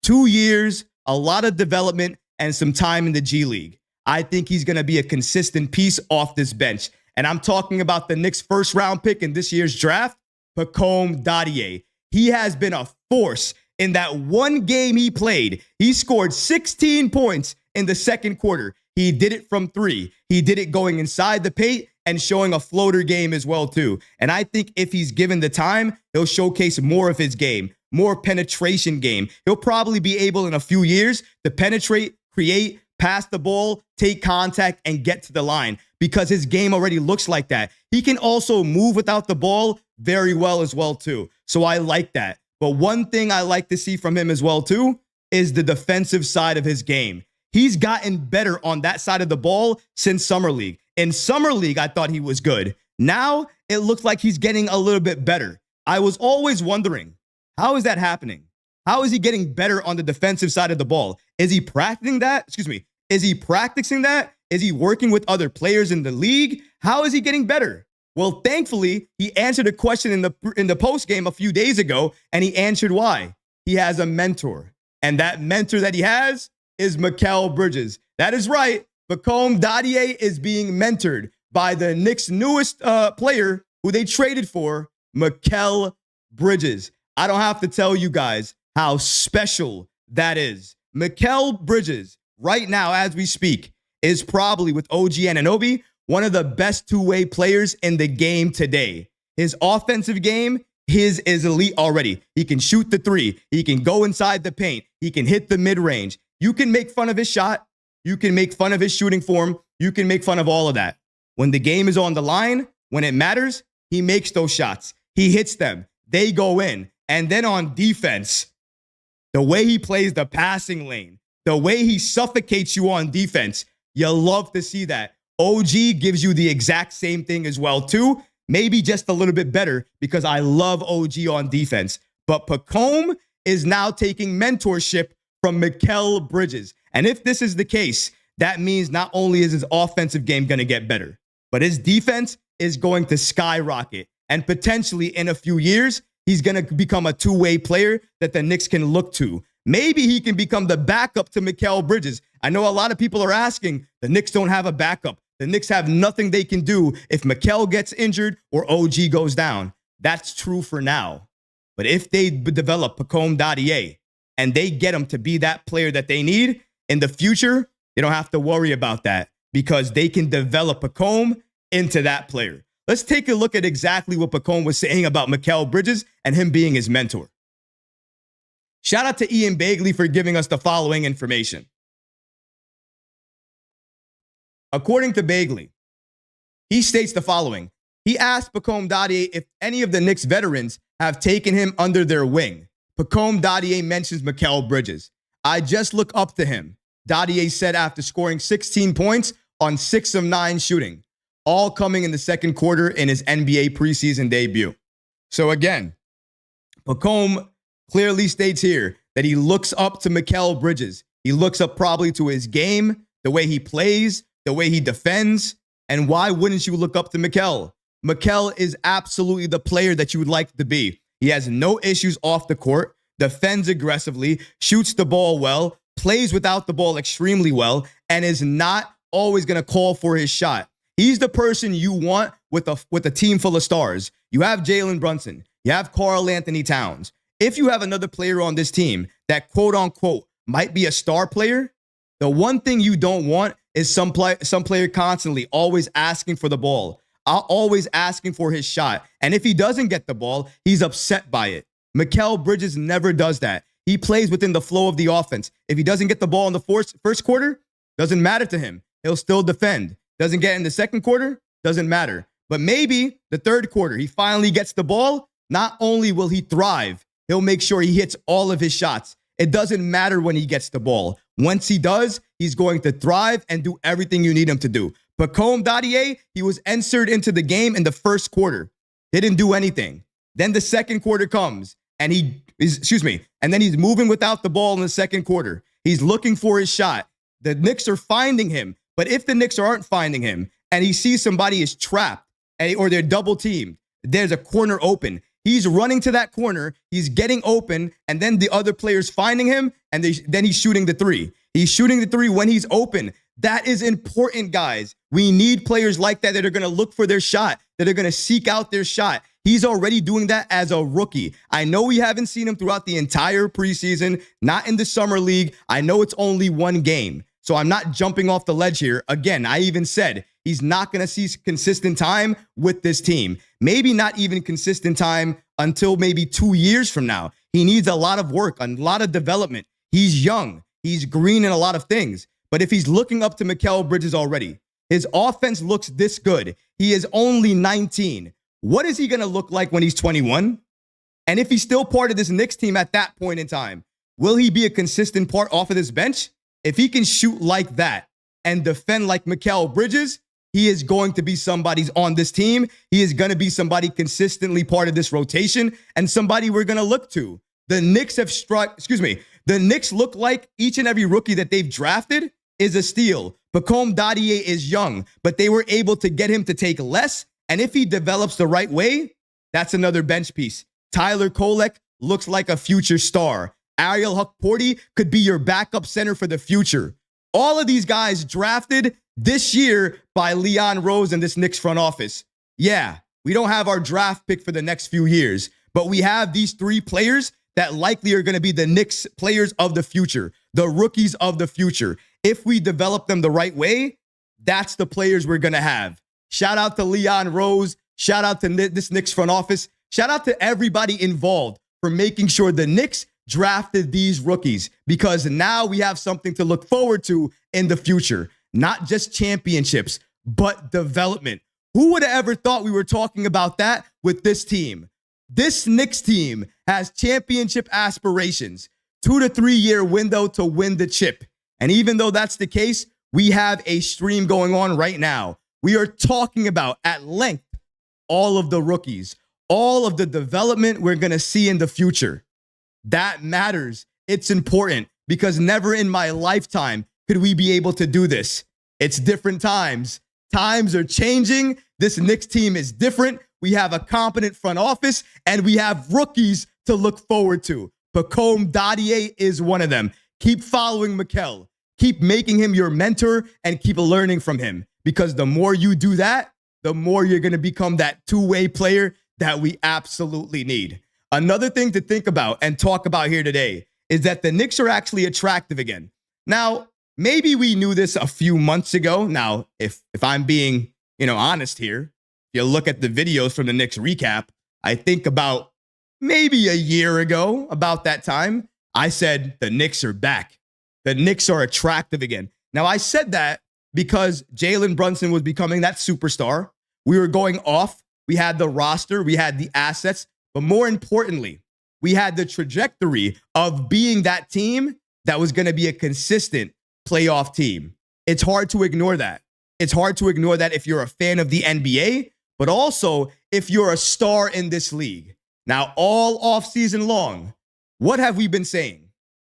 2 years, a lot of development, and some time in the G League. I think he's going to be a consistent piece off this bench. And I'm talking about the Knicks' first-round pick in this year's draft, Dadiet. He has been a force. In that one game he played, he scored 16 points in the second quarter. He did it from 3. He did it going inside the paint and showing a floater game as well, too. And I think if he's given the time, he'll showcase more of his game, more penetration game. He'll probably be able in a few years to penetrate, create, pass the ball, take contact, and get to the line because his game already looks like that. He can also move without the ball very well as well, too. So I like that. But one thing I like to see from him as well, too, is the defensive side of his game. He's gotten better on that side of the ball since Summer League. In Summer League, I thought he was good. Now, it looks like he's getting a little bit better. I was always wondering, how is that happening? How is he getting better on the defensive side of the ball? Is he practicing that? Is he practicing that? Is he working with other players in the league? How is he getting better? Well, thankfully, he answered a question in the post game a few days ago, and he answered why. He has a mentor, and that mentor that he has is Mikal Bridges. That is right. Dadiet is being mentored by the Knicks' newest player who they traded for, Mikal Bridges. I don't have to tell you guys how special that is. Mikal Bridges, right now as we speak, is probably with OG Anunoby one of the best two-way players in the game today. His offensive game, his is elite already. He can shoot the 3. He can go inside the paint. He can hit the mid-range. You can make fun of his shot. You can make fun of his shooting form. You can make fun of all of that. When the game is on the line, when it matters, he makes those shots. He hits them. They go in. And then on defense, the way he plays the passing lane, the way he suffocates you on defense, you love to see that. OG gives you the exact same thing as well, too. Maybe just a little bit better because I love OG on defense. But Pacome is now taking mentorship from Mikal Bridges. And if this is the case, that means not only is his offensive game going to get better, but his defense is going to skyrocket. And potentially in a few years, he's going to become a two-way player that the Knicks can look to. Maybe he can become the backup to Mikal Bridges. I know a lot of people are asking, the Knicks don't have a backup. The Knicks have nothing they can do if Mikal gets injured or OG goes down. That's true for now. But if they develop Pacome Dadiet and they get him to be that player that they need in the future, they don't have to worry about that because they can develop Pacome into that player. Let's take a look at exactly what Pacome was saying about Mikal Bridges and him being his mentor. Shout out to Ian Bagley for giving us the following information. According to Bagley, he states the following. He asked Pacome Dadiet if any of the Knicks veterans have taken him under their wing. Pacome Dadiet mentions Mikal Bridges. I just look up to him, Dadiet said after scoring 16 points on 6 of 9 shooting, all coming in the second quarter in his NBA preseason debut. So again, Pacome clearly states here that he looks up to Mikal Bridges. He looks up probably to his game, the way he plays, the way he defends. And why wouldn't you look up to Mikal? Mikal is absolutely the player that you would like to be. He has no issues off the court, defends aggressively, shoots the ball well, plays without the ball extremely well, and is not always going to call for his shot. He's the person you want with a team full of stars. You have Jalen Brunson. You have Karl-Anthony Towns. If you have another player on this team that quote unquote might be a star player, the one thing you don't want is some player constantly always asking for the ball, always asking for his shot. And if he doesn't get the ball, he's upset by it. Mikal Bridges never does that. He plays within the flow of the offense. If he doesn't get the ball in the first quarter, doesn't matter to him. He'll still defend. Doesn't get in the second quarter, doesn't matter. But maybe the third quarter, he finally gets the ball. Not only will he thrive, he'll make sure he hits all of his shots. It doesn't matter when he gets the ball. Once he does, he's going to thrive and do everything you need him to do. Pacome Dadiet, he was entered into the game in the first quarter. Didn't do anything. Then the second quarter comes and and then he's moving without the ball in the second quarter. He's looking for his shot. The Knicks are finding him. But if the Knicks aren't finding him and he sees somebody is trapped or they're double teamed, there's a corner open. He's running to that corner. He's getting open. And then the other player's finding him. And then he's shooting the three. He's shooting the three when he's open. That is important, guys. We need players like that are going to look for their shot, that are going to seek out their shot. He's already doing that as a rookie. I know we haven't seen him throughout the entire preseason, not in the summer league. I know it's only one game. So I'm not jumping off the ledge here. Again, I even said he's not going to see consistent time with this team. Maybe not even consistent time until maybe 2 years from now. He needs a lot of work, a lot of development. He's young. He's green in a lot of things. But if he's looking up to Mikal Bridges already, his offense looks this good. He is only 19. What is he going to look like when he's 21? And if he's still part of this Knicks team at that point in time, will he be a consistent part off of this bench? If he can shoot like that and defend like Mikal Bridges, he is going to be somebody's on this team. He is going to be somebody consistently part of this rotation and somebody we're going to look to. The Knicks have the Knicks look like each and every rookie that they've drafted is a steal. Pacome Dadiet is young, but they were able to get him to take less. And if he develops the right way, that's another bench piece. Tyler Kolek looks like a future star. Ariel Hukporti could be your backup center for the future. All of these guys drafted this year by Leon Rose and this Knicks front office. Yeah, we don't have our draft pick for the next few years, but we have these 3 players that likely are going to be the Knicks players of the future, the rookies of the future. If we develop them the right way, that's the players we're going to have. Shout out to Leon Rose. Shout out to this Knicks front office. Shout out to everybody involved for making sure the Knicks drafted these rookies because now we have something to look forward to in the future. Not just championships, but development. Who would have ever thought we were talking about that with this team? This Knicks team has championship aspirations, 2 to 3 year window to win the chip. And even though that's the case, we have a stream going on right now. We are talking about at length all of the rookies, all of the development we're going to see in the future. That matters. It's important because never in my lifetime could we be able to do this. It's different times. Times are changing. This Knicks team is different. We have a competent front office, and we have rookies to look forward to. Dadiet is one of them. Keep following Mikal. Keep making him your mentor and keep learning from him. Because the more you do that, the more you're going to become that two-way player that we absolutely need. Another thing to think about and talk about here today is that the Knicks are actually attractive again. Now, maybe we knew this a few months ago. Now, if I'm being, honest here, if you look at the videos from the Knicks Recap, I think about maybe a year ago, about that time, I said the Knicks are back. The Knicks are attractive again. Now, I said that because Jalen Brunson was becoming that superstar. We were going off. We had the roster. We had the assets. But more importantly, we had the trajectory of being that team that was going to be a consistent playoff team. It's hard to ignore that. It's hard to ignore that if you're a fan of the NBA, but also if you're a star in this league. Now, all offseason long, what have we been saying?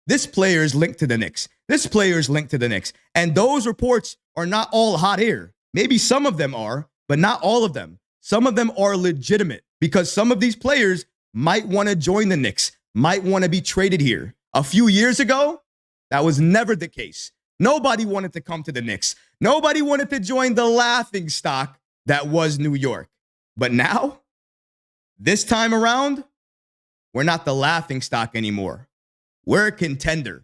This player is linked to the Knicks. This player is linked to the Knicks. And those reports are not all hot air. Maybe some of them are, but not all of them. Some of them are legitimate because some of these players might want to join the Knicks, might want to be traded here. A few years ago, that was never the case. Nobody wanted to come to the Knicks. Nobody wanted to join the laughing stock that was New York. But now, this time around, we're not the laughing stock anymore. We're a contender.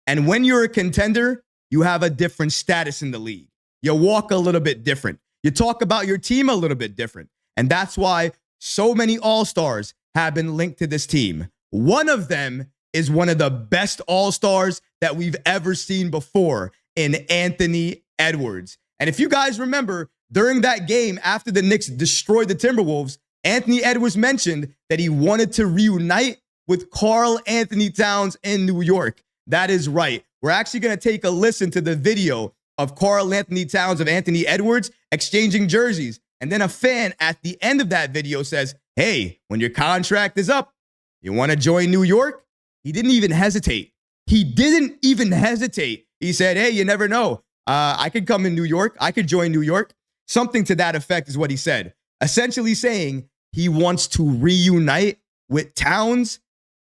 And when you're a contender, you have a different status in the league. You walk a little bit different. You talk about your team a little bit different. And that's why so many all-stars have been linked to this team. One of them is one of the best all-stars that we've ever seen before in Anthony Edwards. And if you guys remember, during that game after the Knicks destroyed the Timberwolves, Anthony Edwards mentioned that he wanted to reunite with Karl-Anthony Towns in New York. That is right. We're actually going to take a listen to the video of Karl-Anthony Towns of Anthony Edwards exchanging jerseys. And then a fan at the end of that video says, hey, when your contract is up, you want to join New York? He didn't even hesitate. He didn't even hesitate. He said, hey, you never know. I could come in New York. I could join New York. Something to that effect is what he said. Essentially saying he wants to reunite with Towns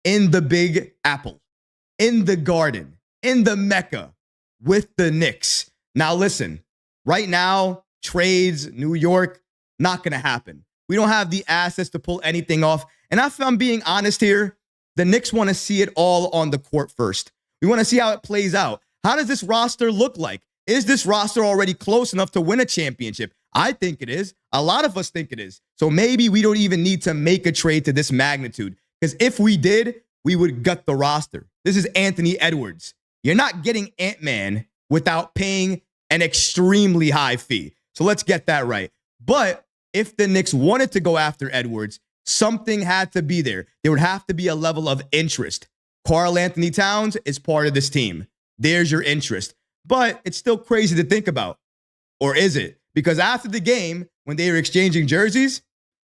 in the Big Apple, in the Garden, in the Mecca with the Knicks. Now, listen, right now, trades, New York, not going to happen. We don't have the assets to pull anything off. And if I'm being honest here, the Knicks want to see it all on the court first. We want to see how it plays out. How does this roster look like? Is this roster already close enough to win a championship? I think it is. A lot of us think it is. So maybe we don't even need to make a trade to this magnitude. Because if we did, we would gut the roster. This is Anthony Edwards. You're not getting Ant-Man without paying an extremely high fee. So let's get that right. But if the Knicks wanted to go after Edwards, something had to be there. There would have to be a level of interest. Karl-Anthony Towns is part of this team. There's your interest. But it's still crazy to think about. Or is it? Because after the game, when they were exchanging jerseys,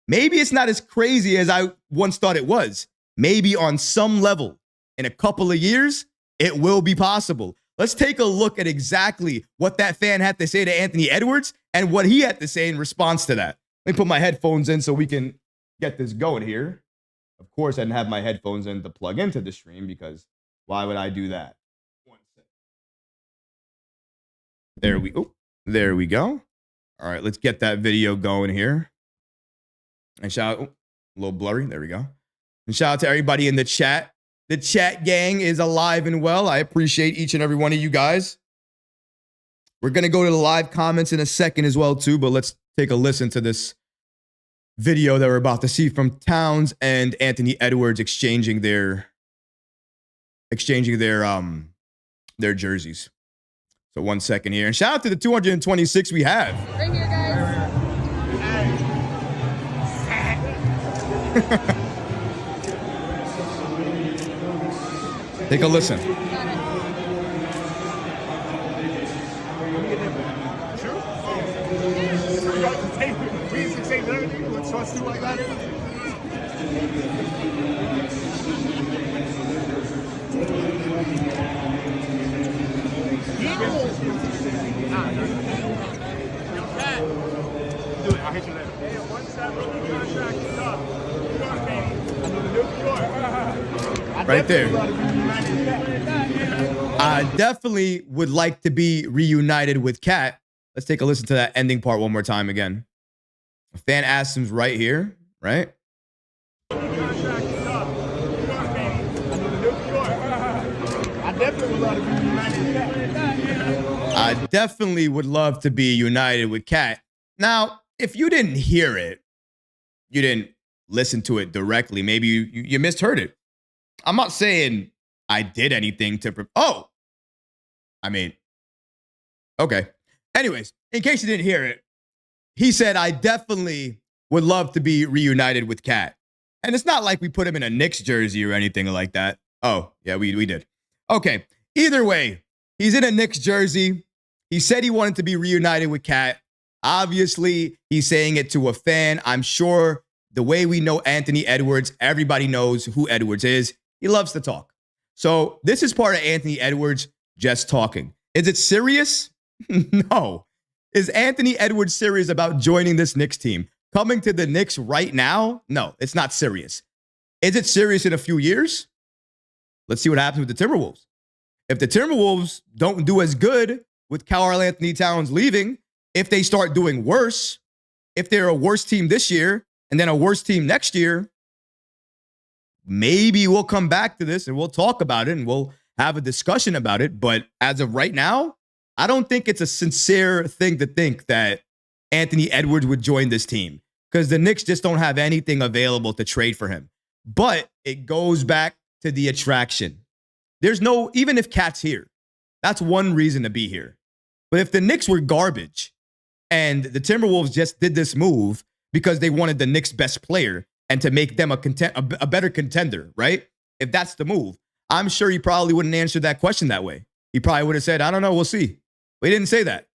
maybe it's not as crazy as I once thought it was. Maybe on some level, in a couple of years, it will be possible. Let's take a look at exactly what that fan had to say to Anthony Edwards and what he had to say in response to that. Let me put my headphones in so we can get this going here. Of course, I didn't have my headphones in to plug into the stream because why would I do that? There we go. All right, let's get that video going here. And shout out, a little blurry. There we go. And shout out to everybody in the chat. The chat gang is alive and well. I appreciate each and every one of you guys. We're going to go to the live comments in a second as well, too. But let's take a listen to this video that we're about to see from Towns and Anthony Edwards exchanging their exchanging their jerseys. So 1 second here. And shout out to the 226 we have. Right here, guys. Take a listen. Right there. I definitely would like to be reunited with Cat. Let's take a listen to that ending part one more time again. A fan asks him right here, right? I definitely would love to be united with Cat. Now, if you didn't hear it, you didn't listen to it directly, maybe you misheard it. I'm not saying I did anything to... okay. Anyways, in case you didn't hear it, he said, I definitely would love to be reunited with Cat. And it's not like we put him in a Knicks jersey or anything like that. Oh, yeah, we did. Okay. Either way, he's in a Knicks jersey. He said he wanted to be reunited with Cat. Obviously, he's saying it to a fan. I'm sure the way we know Anthony Edwards, everybody knows who Edwards is. He loves to talk. So this is part of Anthony Edwards just talking. Is it serious? No. Is Anthony Edwards serious about joining this Knicks team? Coming to the Knicks right now? No, it's not serious. Is it serious in a few years? Let's see what happens with the Timberwolves. If the Timberwolves don't do as good with Karl-Anthony Towns leaving, if they start doing worse, if they're a worse team this year and then a worse team next year, maybe we'll come back to this and we'll talk about it and we'll have a discussion about it. But as of right now, I don't think it's a sincere thing to think that Anthony Edwards would join this team because the Knicks just don't have anything available to trade for him. But it goes back to the attraction. There's no, even if Cat's here, that's one reason to be here. But if the Knicks were garbage and the Timberwolves just did this move because they wanted the Knicks' best player and to make them a better contender, right? If that's the move, I'm sure he probably wouldn't answer that question that way. He probably would have said, I don't know, we'll see. But he didn't say that.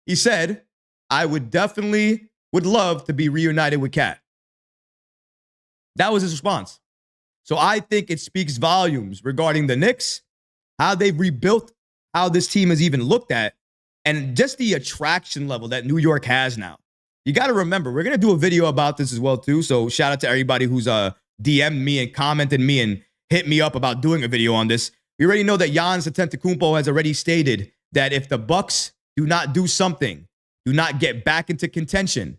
He said, I would love to be reunited with Cat. That was his response. So I think it speaks volumes regarding the Knicks, how they've rebuilt, how this team is even looked at, and just the attraction level that New York has now. You got to remember, we're going to do a video about this as well, too. So shout out to everybody who's DM'd me and commented me and hit me up about doing a video on this. We already know that Giannis Antetokounmpo has already stated that if the Bucks do not do something, do not get back into contention,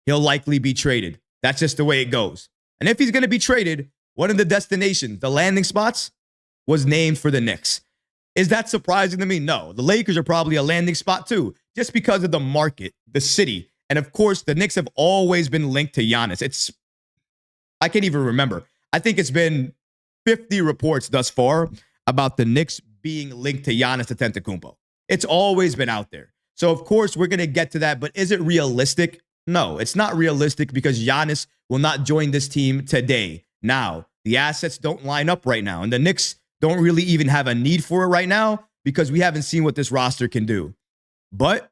he'll likely be traded. That's just the way it goes. And if he's going to be traded, one of the destinations, the landing spots, was named for the Knicks. Is that surprising to me? No. The Lakers are probably a landing spot too, just because of the market, the city. And of course, the Knicks have always been linked to Giannis. I can't even remember. I think it's been 50 reports thus far about the Knicks being linked to Giannis Antetokounmpo. It's always been out there. So, of course, we're going to get to that. But is it realistic? No, it's not realistic because Giannis will not join this team today. Now, the assets don't line up right now. And the Knicks don't really even have a need for it right now because we haven't seen what this roster can do. But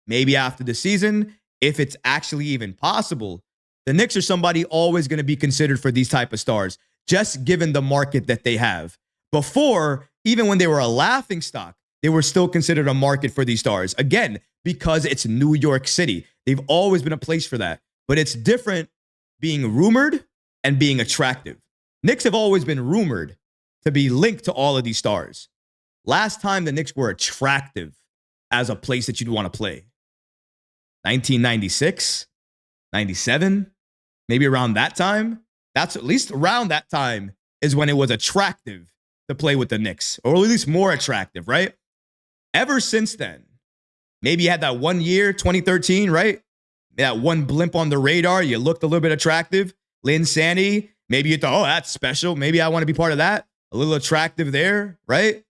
maybe after the season, if it's actually even possible, the Knicks are somebody always going to be considered for these type of stars, just given the market that they have. Before, even when they were a laughing stock, they were still considered a market for these stars. Again, because it's New York City. They've always been a place for that. But it's different being rumored and being attractive. Knicks have always been rumored to be linked to all of these stars. Last time the Knicks were attractive as a place that you'd want to play. 1996, 97, maybe around that time. That's at least around that time is when it was attractive to play with the Knicks, or at least more attractive, right? Ever since then, maybe you had that 1 year, 2013, right? That one blimp on the radar, you looked a little bit attractive. Linsanity, maybe you thought, oh, that's special. Maybe I want to be part of that. a little attractive there, right?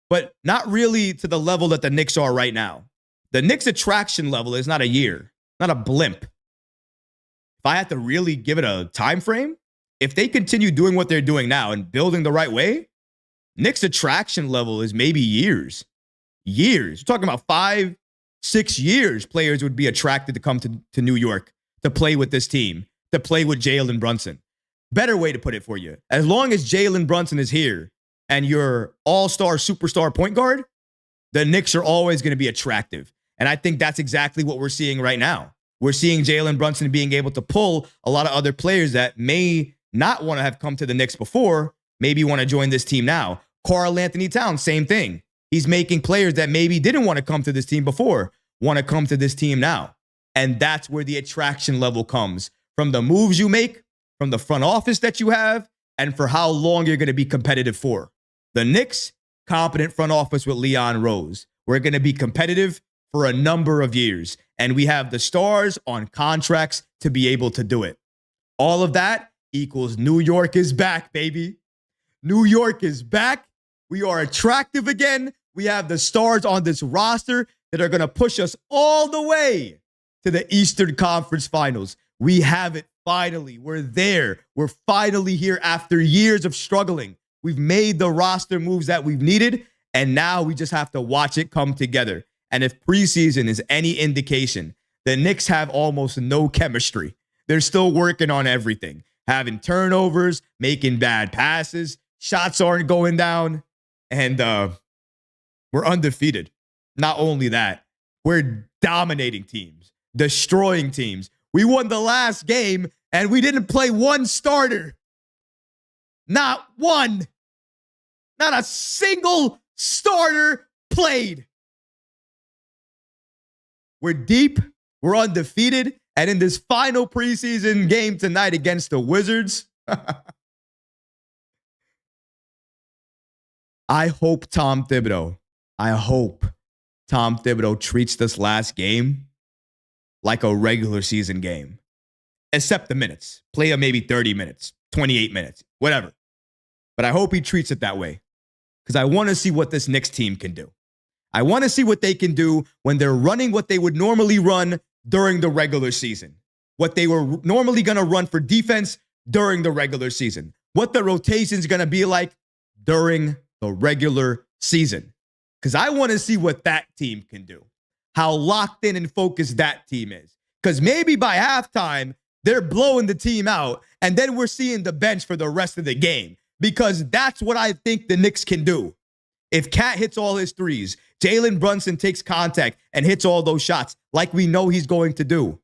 But not really to the level that the Knicks are right now. The Knicks attraction level is not a year, not a blimp. If I had to really give it a time frame, if they continue doing what they're doing now and building the right way, Knicks attraction level is maybe years. Years. We're talking about 5, 6 years players would be attracted to come to New York to play with this team, to play with Jalen Brunson. Better way to put it for you. As long as Jalen Brunson is here and your all-star, superstar point guard, the Knicks are always going to be attractive. And I think that's exactly what we're seeing right now. We're seeing Jalen Brunson being able to pull a lot of other players that may not want to have come to the Knicks before, maybe want to join this team now. Karl-Anthony Towns, same thing. He's making players that maybe didn't want to come to this team before, want to come to this team now. And that's where the attraction level comes from the moves you make, from the front office that you have, and for how long you're going to be competitive for. The Knicks, competent front office with Leon Rose. We're going to be competitive for a number of years, and we have the stars on contracts to be able to do it. All of that equals New York is back, baby. New York is back. We are attractive again. We have the stars on this roster that are going to push us all the way to the Eastern Conference Finals. We have it finally. We're there. We're finally here after years of struggling. We've made the roster moves that we've needed, and now we just have to watch it come together. And if preseason is any indication, the Knicks have almost no chemistry. They're still working on everything, having turnovers, making bad passes, shots aren't going down, and we're undefeated. Not only that, we're dominating teams, destroying teams. We won the last game, and we didn't play one starter. Not one. Not a single starter played. We're deep. We're undefeated. And in this final preseason game tonight against the Wizards, I hope Tom Thibodeau treats this last game like a regular season game, except the minutes. Play a maybe 30 minutes, 28 minutes, whatever. But I hope he treats it that way because I want to see what this Knicks team can do. I want to see what they can do when they're running what they would normally run during the regular season, what they were normally going to run for defense during the regular season, what the rotation is going to be like during the regular season. Because I want to see what that team can do, how locked in and focused that team is. Because maybe by halftime, they're blowing the team out, and then we're seeing the bench for the rest of the game. Because that's what I think the Knicks can do. If Cat hits all his threes, Jalen Brunson takes contact and hits all those shots like we know he's going to do,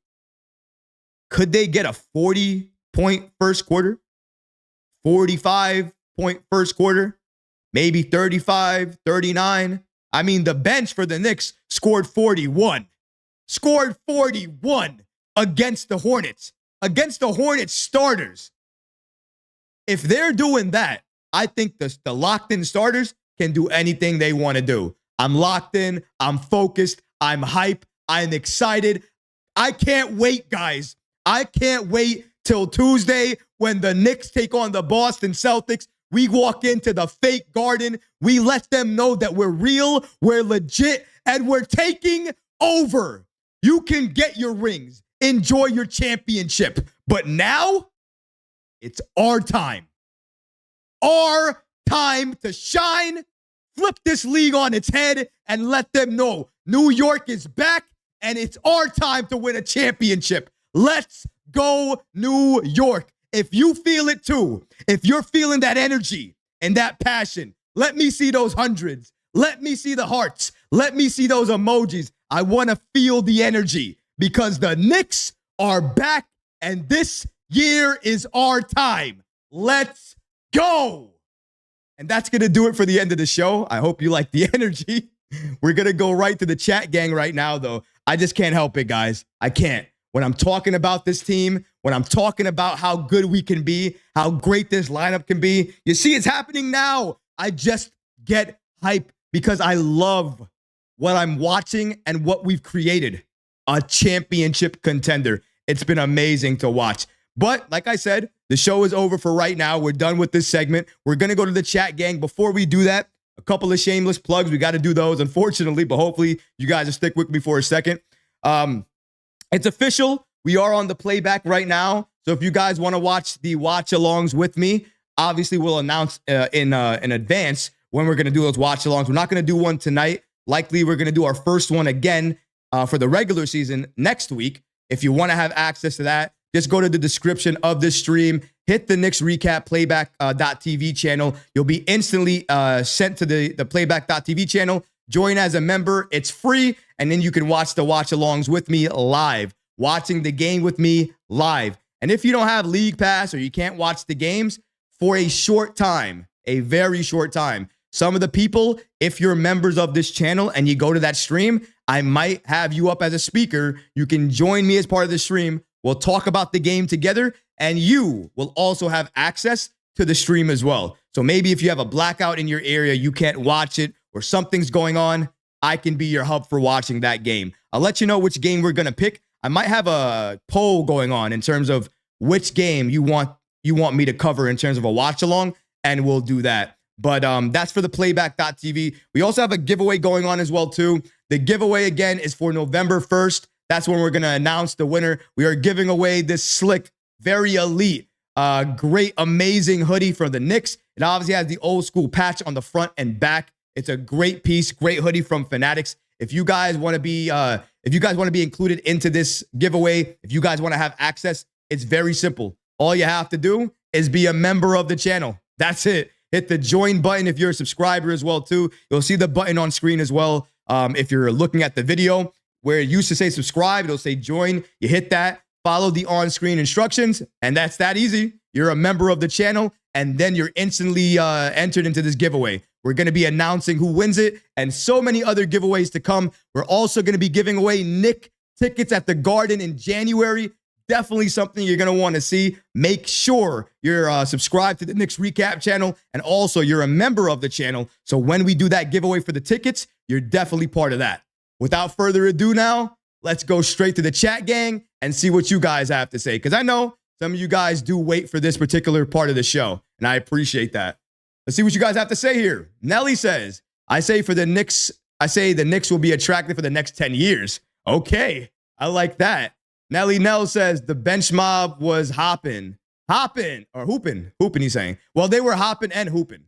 could they get a 40-point first quarter? 45-point first quarter? Maybe 35, 39? I mean, the bench for the Knicks scored 41. Scored 41 against the Hornets. Against the Hornets starters. If they're doing that, I think the locked-in starters can do anything they want to do. I'm locked in. I'm focused. I'm hype. I'm excited. I can't wait, guys. I can't wait till Tuesday when the Knicks take on the Boston Celtics. We walk into the fake garden. We let them know that we're real, we're legit, and we're taking over. You can get your rings. Enjoy your championship. But now, it's our time. Our time to shine. Flip this league on its head and let them know New York is back and it's our time to win a championship. Let's go, New York. If you feel it too, if you're feeling that energy and that passion, let me see those hundreds. Let me see the hearts. Let me see those emojis. I want to feel the energy because the Knicks are back and this year is our time. Let's go. And that's going to do it for the end of the show. I hope you like the energy. We're going to go right to the chat gang right now, though. I just can't help it, guys. I can't. When I'm talking about this team, when I'm talking about how good we can be, how great this lineup can be, you see it's happening now. I just get hype because I love what I'm watching and what we've created. A championship contender. It's been amazing to watch. But like I said, The show is over for right now. We're done with this segment. We're going to go to the chat, gang. Before we do that, a couple of shameless plugs. We got to do those, unfortunately, but hopefully you guys will stick with me for a second. It's official. We are on the playback right now. So if you guys want to watch the watch-alongs with me, obviously we'll announce in advance when we're going to do those watch-alongs. We're not going to do one tonight. Likely we're going to do our first one again for the regular season next week. If you want to have access to that, just go to the description of this stream, hit the Knicks Recap playback.tv channel. You'll be instantly sent to the playback.tv channel. Join as a member. It's free. And then you can watch the watch-alongs with me live, watching the game with me live. And if you don't have League Pass or you can't watch the games, for a short time, a very short time, some of the people, if you're members of this channel and you go to that stream, I might have you up as a speaker. You can join me as part of the stream. We'll talk about the game together, and you will also have access to the stream as well. So maybe if you have a blackout in your area, you can't watch it, or something's going on, I can be your hub for watching that game. I'll let you know which game we're going to pick. I might have a poll going on in terms of which game you want me to cover in terms of a watch-along, and we'll do that. But that's for the playback.tv. We also have a giveaway going on as well, too. The giveaway, again, is for November 1st. That's when we're going to announce the winner. We are giving away this slick, very elite, great, amazing hoodie for the Knicks. It obviously has the old school patch on the front and back. It's a great piece, great hoodie from Fanatics. If you guys want to be, included into this giveaway, if you guys want to have access, it's very simple. All you have to do is be a member of the channel. That's it. Hit the join button if you're a subscriber as well, too. You'll see the button on screen as well. If you're looking at the video, where it used to say subscribe, it'll say join. You hit that, follow the on-screen instructions, and that's that easy. You're a member of the channel, and then you're instantly entered into this giveaway. We're going to be announcing who wins it, and so many other giveaways to come. We're also going to be giving away Knicks tickets at the Garden in January. Definitely something you're going to want to see. Make sure you're subscribed to the Knicks Recap channel, and also you're a member of the channel. So when we do that giveaway for the tickets, you're definitely part of that. Without further ado now, let's go straight to the chat, gang, and see what you guys have to say. Because I know some of you guys do wait for this particular part of the show, and I appreciate that. Let's see what you guys have to say here. Nelly says, I say the Knicks will be attractive for the next 10 years. Okay, I like that. Nelly Nell says the bench mob was hopping, or hooping, he's saying. Well, they were hopping and hooping.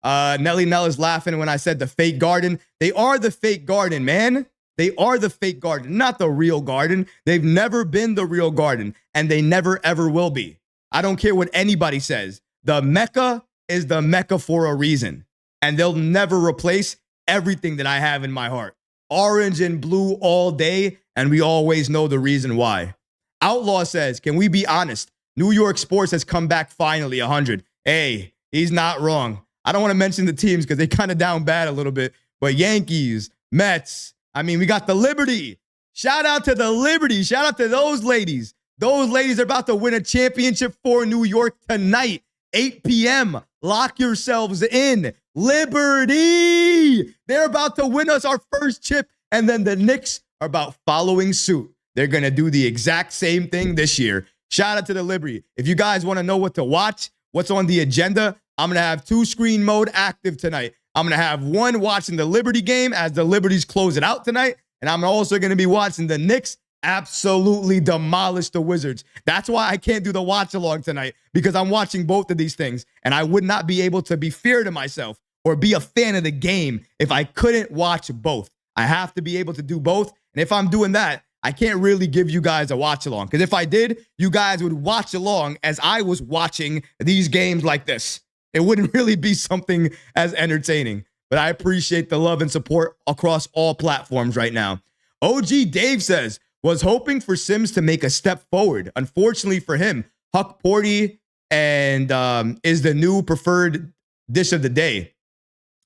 Nelly Nell is laughing when I said the fake Garden. They are the fake Garden, man. They are the fake Garden, not the real Garden. They've never been the real Garden, and they never, ever will be. I don't care what anybody says. The Mecca is the Mecca for a reason, and they'll never replace everything that I have in my heart. Orange and blue all day, and we always know the reason why. Outlaw says, can we be honest? New York sports has come back finally 100. Hey, he's not wrong. I don't want to mention the teams because they kind of down bad a little bit, but Yankees, Mets, I mean, we got the Liberty. Shout out to the Liberty. Shout out to those ladies. Those ladies are about to win a championship for New York tonight, 8 p.m. Lock yourselves in. Liberty. They're about to win us our first chip, and then the Knicks are about following suit. They're going to do the exact same thing this year. Shout out to the Liberty. If you guys want to know what to watch, what's on the agenda, I'm going to have 2-screen mode active tonight. I'm going to have one watching the Liberty game as the Liberties close it out tonight. And I'm also going to be watching the Knicks absolutely demolish the Wizards. That's why I can't do the watch along tonight, because I'm watching both of these things. And I would not be able to be fair to myself or be a fan of the game if I couldn't watch both. I have to be able to do both. And if I'm doing that, I can't really give you guys a watch along, because if I did, you guys would watch along as I was watching these games like this. It wouldn't really be something as entertaining, but I appreciate the love and support across all platforms right now. OG Dave says, was hoping for Sims to make a step forward. Unfortunately for him, Hukporti and is the new preferred dish of the day.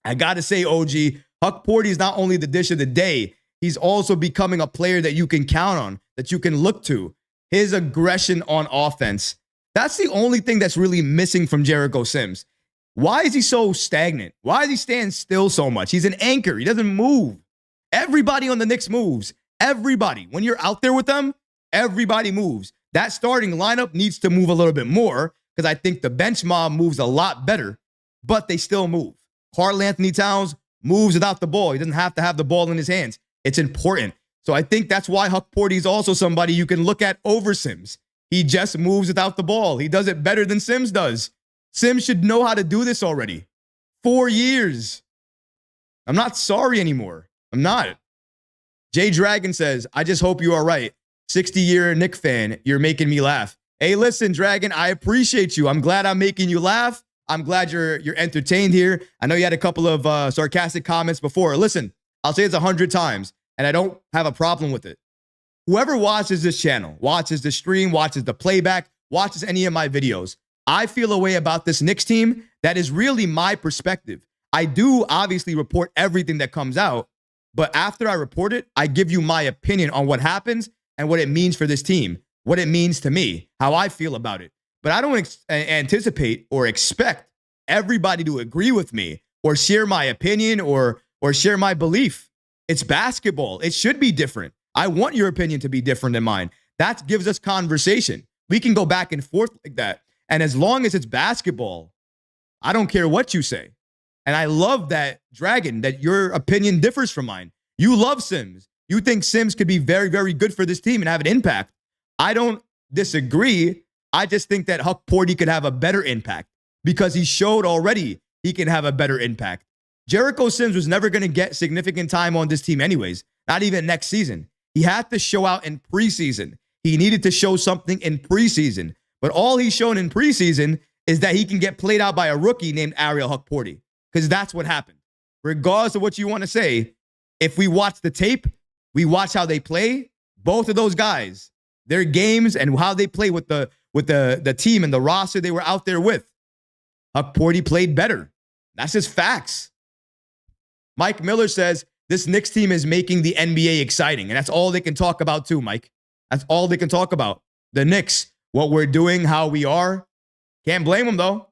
I got to say, OG, Hukporti is not only the dish of the day, he's also becoming a player that you can count on, that you can look to. His aggression on offense, that's the only thing that's really missing from Jericho Sims. Why is he so stagnant? Why is he staying still so much? He's an anchor. He doesn't move. Everybody on the Knicks moves. Everybody. When you're out there with them, everybody moves. That starting lineup needs to move a little bit more, because I think the bench mob moves a lot better, but they still move. Karl-Anthony Towns moves without the ball. He doesn't have to have the ball in his hands. It's important. So I think that's why Hukporti is also somebody you can look at over Sims. He just moves without the ball. He does it better than Sims does. Sims should know how to do this already. 4 years. I'm not sorry anymore. I'm not. Jay Dragon says, I just hope you are right. 60-year Knick fan, you're making me laugh. Hey, listen, Dragon, I appreciate you. I'm glad I'm making you laugh. I'm glad you're entertained here. I know you had a couple of sarcastic comments before. Listen, I'll say it's 100 times, and I don't have a problem with it. Whoever watches this channel, watches the stream, watches the playback, watches any of my videos, I feel a way about this Knicks team that is really my perspective. I do obviously report everything that comes out, but after I report it, I give you my opinion on what happens and what it means for this team, what it means to me, how I feel about it. But I don't anticipate or expect everybody to agree with me or share my opinion or share my belief. It's basketball. It should be different. I want your opinion to be different than mine. That gives us conversation. We can go back and forth like that. And as long as it's basketball, I don't care what you say. And I love that, Dragon, that your opinion differs from mine. You love Sims. You think Sims could be very, very good for this team and have an impact. I don't disagree. I just think that Hukporti could have a better impact because he showed already he can have a better impact. Jericho Sims was never going to get significant time on this team anyways, not even next season. He had to show out in preseason. He needed to show something in preseason. But all he's shown in preseason is that he can get played out by a rookie named Ariel Hukporti, because that's what happened. Regardless of what you want to say, if we watch the tape, we watch how they play, both of those guys, their games and how they play with the team and the roster they were out there with. Hukporti played better. That's just facts. Mike Miller says, this Knicks team is making the NBA exciting. And that's all they can talk about too, Mike. That's all they can talk about. The Knicks, what we're doing, how we are. Can't blame them, though.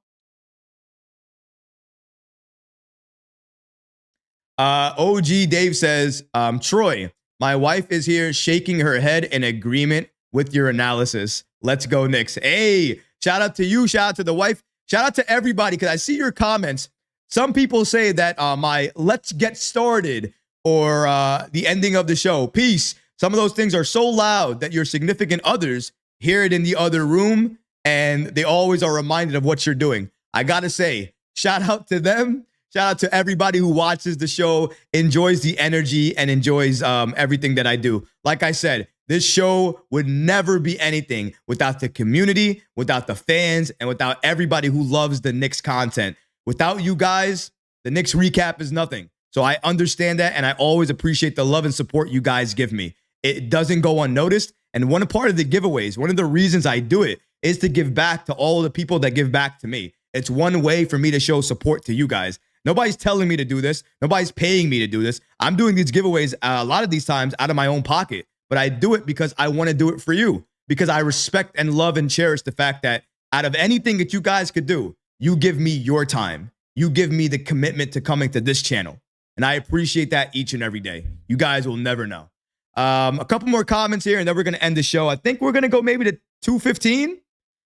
OG Dave says, Troy, my wife is here shaking her head in agreement with your analysis. Let's go, Knicks. Hey, shout out to you. Shout out to the wife. Shout out to everybody, because I see your comments. Some people say that my let's get started or the ending of the show, peace. Some of those things are so loud that your significant others hear it in the other room, and they always are reminded of what you're doing. I got to say, shout out to them. Shout out to everybody who watches the show, enjoys the energy, and enjoys everything that I do. Like I said, this show would never be anything without the community, without the fans, and without everybody who loves the Knicks content. Without you guys, the Knicks Recap is nothing. So I understand that, and I always appreciate the love and support you guys give me. It doesn't go unnoticed. And one part of the giveaways, one of the reasons I do it is to give back to all of the people that give back to me. It's one way for me to show support to you guys. Nobody's telling me to do this. Nobody's paying me to do this. I'm doing these giveaways a lot of these times out of my own pocket, but I do it because I want to do it for you, because I respect and love and cherish the fact that out of anything that you guys could do, you give me your time. You give me the commitment to coming to this channel. And I appreciate that each and every day. You guys will never know. A couple more comments here, and then we're going to end the show. I think we're going to go maybe to 2:15.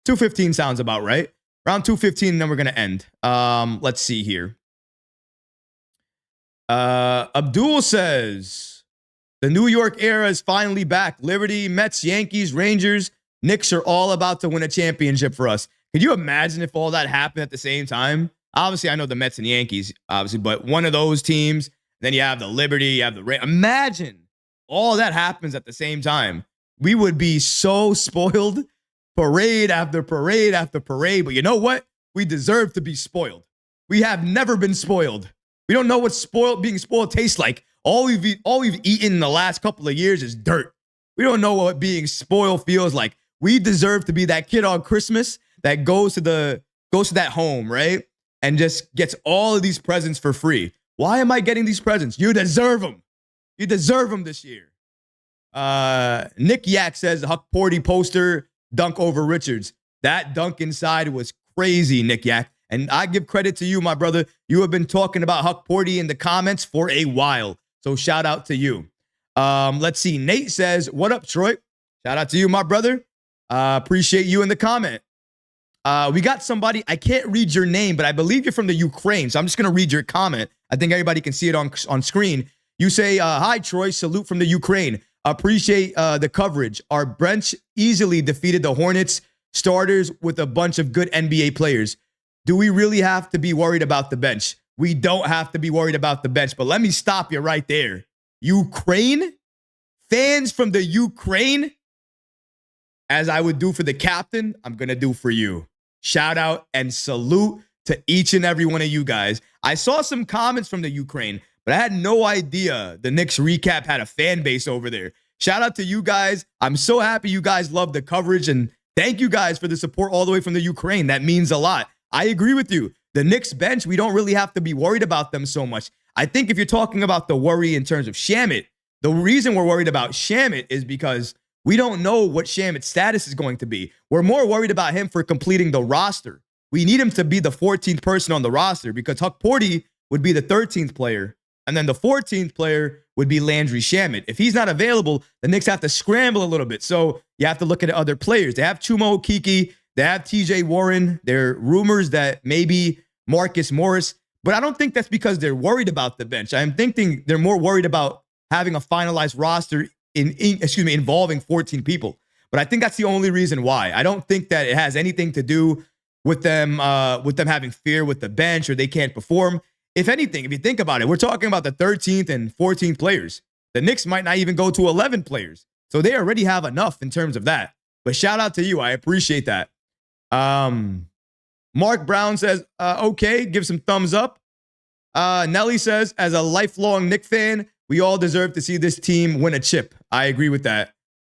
2:15 sounds about right. Around 2:15, and then we're going to end. Let's see here. Abdul says, the New York era is finally back. Liberty, Mets, Yankees, Rangers, Knicks are all about to win a championship for us. Could you imagine if all that happened at the same time? Obviously, I know the Mets and Yankees, obviously, but one of those teams, then you have the Liberty, you have the Rangers. Imagine all that happens at the same time. We would be so spoiled, parade after parade after parade. But you know what? We deserve to be spoiled. We have never been spoiled. We don't know what being spoiled tastes like. All we've eaten in the last couple of years is dirt. We don't know what being spoiled feels like. We deserve to be that kid on Christmas that goes to that home, right? And just gets all of these presents for free. Why am I getting these presents? You deserve them. You deserve them this year. Nick Yak says, Hukporti poster, dunk over Richards. That dunk inside was crazy, Nick Yak. And I give credit to you, my brother. You have been talking about Hukporti in the comments for a while. So shout out to you. Let's see. Nate says, what up, Troy? Shout out to you, my brother. Appreciate you in the comment. We got somebody, I can't read your name, but I believe you're from the Ukraine, so I'm just going to read your comment. I think everybody can see it on screen. You say, hi, Troy, salute from the Ukraine. Appreciate the coverage. Our bench easily defeated the Hornets starters with a bunch of good NBA players. Do we really have to be worried about the bench? We don't have to be worried about the bench, but let me stop you right there. Ukraine? Fans from the Ukraine? As I would do for the captain, I'm going to do for you. Shout out and salute to each and every one of you guys. I saw some comments from the Ukraine, but I had no idea the Knicks Recap had a fan base over there. Shout out to you guys. I'm so happy you guys love the coverage, and thank you guys for the support all the way from the Ukraine. That means a lot. I agree with you. The Knicks bench, we don't really have to be worried about them so much. I think if you're talking about the worry in terms of Shamet, the reason we're worried about Shamet is because we don't know what Shamet's status is going to be. We're more worried about him for completing the roster. We need him to be the 14th person on the roster because Hukporti would be the 13th player, and then the 14th player would be Landry Shamet. If he's not available, the Knicks have to scramble a little bit. So you have to look at other players. They have Chumo Kiki. They have TJ Warren. There are rumors that maybe Marcus Morris, but I don't think that's because they're worried about the bench. I'm thinking they're more worried about having a finalized roster involving 14 people. But I think that's the only reason why. I don't think that it has anything to do with them having fear with the bench or they can't perform. If anything, if you think about it, we're talking about the 13th and 14th players. The Knicks might not even go to 11 players. So they already have enough in terms of that. But shout out to you. I appreciate that. Mark Brown says, okay, give some thumbs up. Nelly says, as a lifelong Knicks fan, we all deserve to see this team win a chip. I agree with that.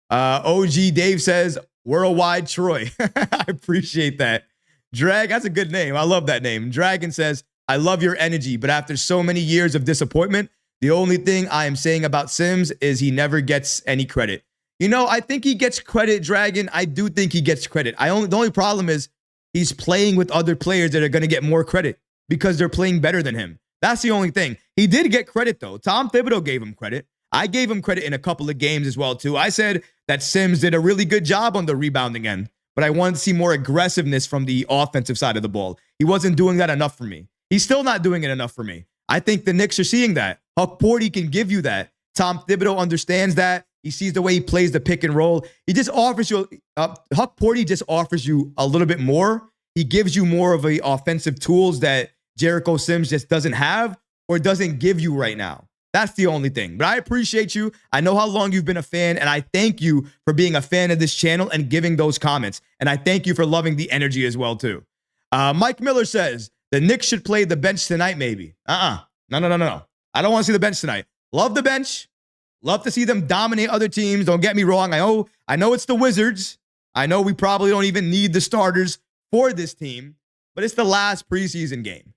OG Dave says, worldwide Troy. I appreciate that. Drag, that's a good name. I love that name. Dragon says, I love your energy, but after so many years of disappointment, the only thing I am saying about Sims is he never gets any credit. You know, I think he gets credit, Dragon. I do think he gets credit. The only problem is he's playing with other players that are going to get more credit because they're playing better than him. That's the only thing. He did get credit, though. Tom Thibodeau gave him credit. I gave him credit in a couple of games as well, too. I said that Sims did a really good job on the rebounding end, but I wanted to see more aggressiveness from the offensive side of the ball. He wasn't doing that enough for me. He's still not doing it enough for me. I think the Knicks are seeing that. Hukporti can give you that. Tom Thibodeau understands that. He sees the way he plays the pick and roll. He just offers you, Hukporti just offers you a little bit more. He gives you more of the offensive tools that Jericho Sims just doesn't have or doesn't give you right now. That's the only thing. But I appreciate you. I know how long you've been a fan, and I thank you for being a fan of this channel and giving those comments. And I thank you for loving the energy as well, too. Mike Miller says, the Knicks should play the bench tonight, maybe. No. I don't want to see the bench tonight. Love the bench. Love to see them dominate other teams. Don't get me wrong. I know it's the Wizards. I know we probably don't even need the starters for this team, but it's the last preseason game.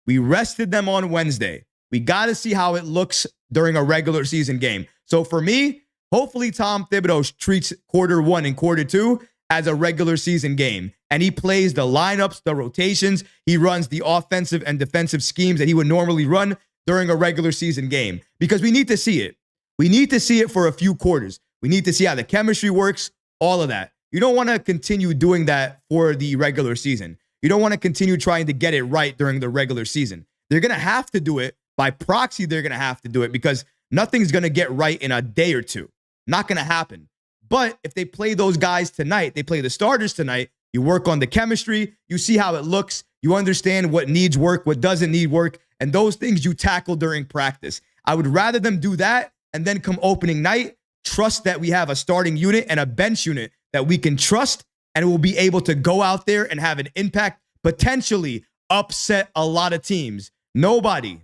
We rested them on Wednesday. We got to see how it looks during a regular season game. So for me, hopefully Tom Thibodeau treats quarter one and quarter two as a regular season game. And he plays the lineups, the rotations. He runs the offensive and defensive schemes that he would normally run during a regular season game. Because we need to see it. We need to see it for a few quarters. We need to see how the chemistry works, all of that. You don't want to continue doing that for the regular season. You don't want to continue trying to get it right during the regular season. They're going to have to do it. By proxy, they're going to have to do it because nothing's going to get right in a day or two. Not going to happen. But if they play those guys tonight, they play the starters tonight, you work on the chemistry, you see how it looks, you understand what needs work, what doesn't need work, and those things you tackle during practice. I would rather them do that and then come opening night, trust that we have a starting unit and a bench unit that we can trust and will be able to go out there and have an impact, potentially upset a lot of teams. Nobody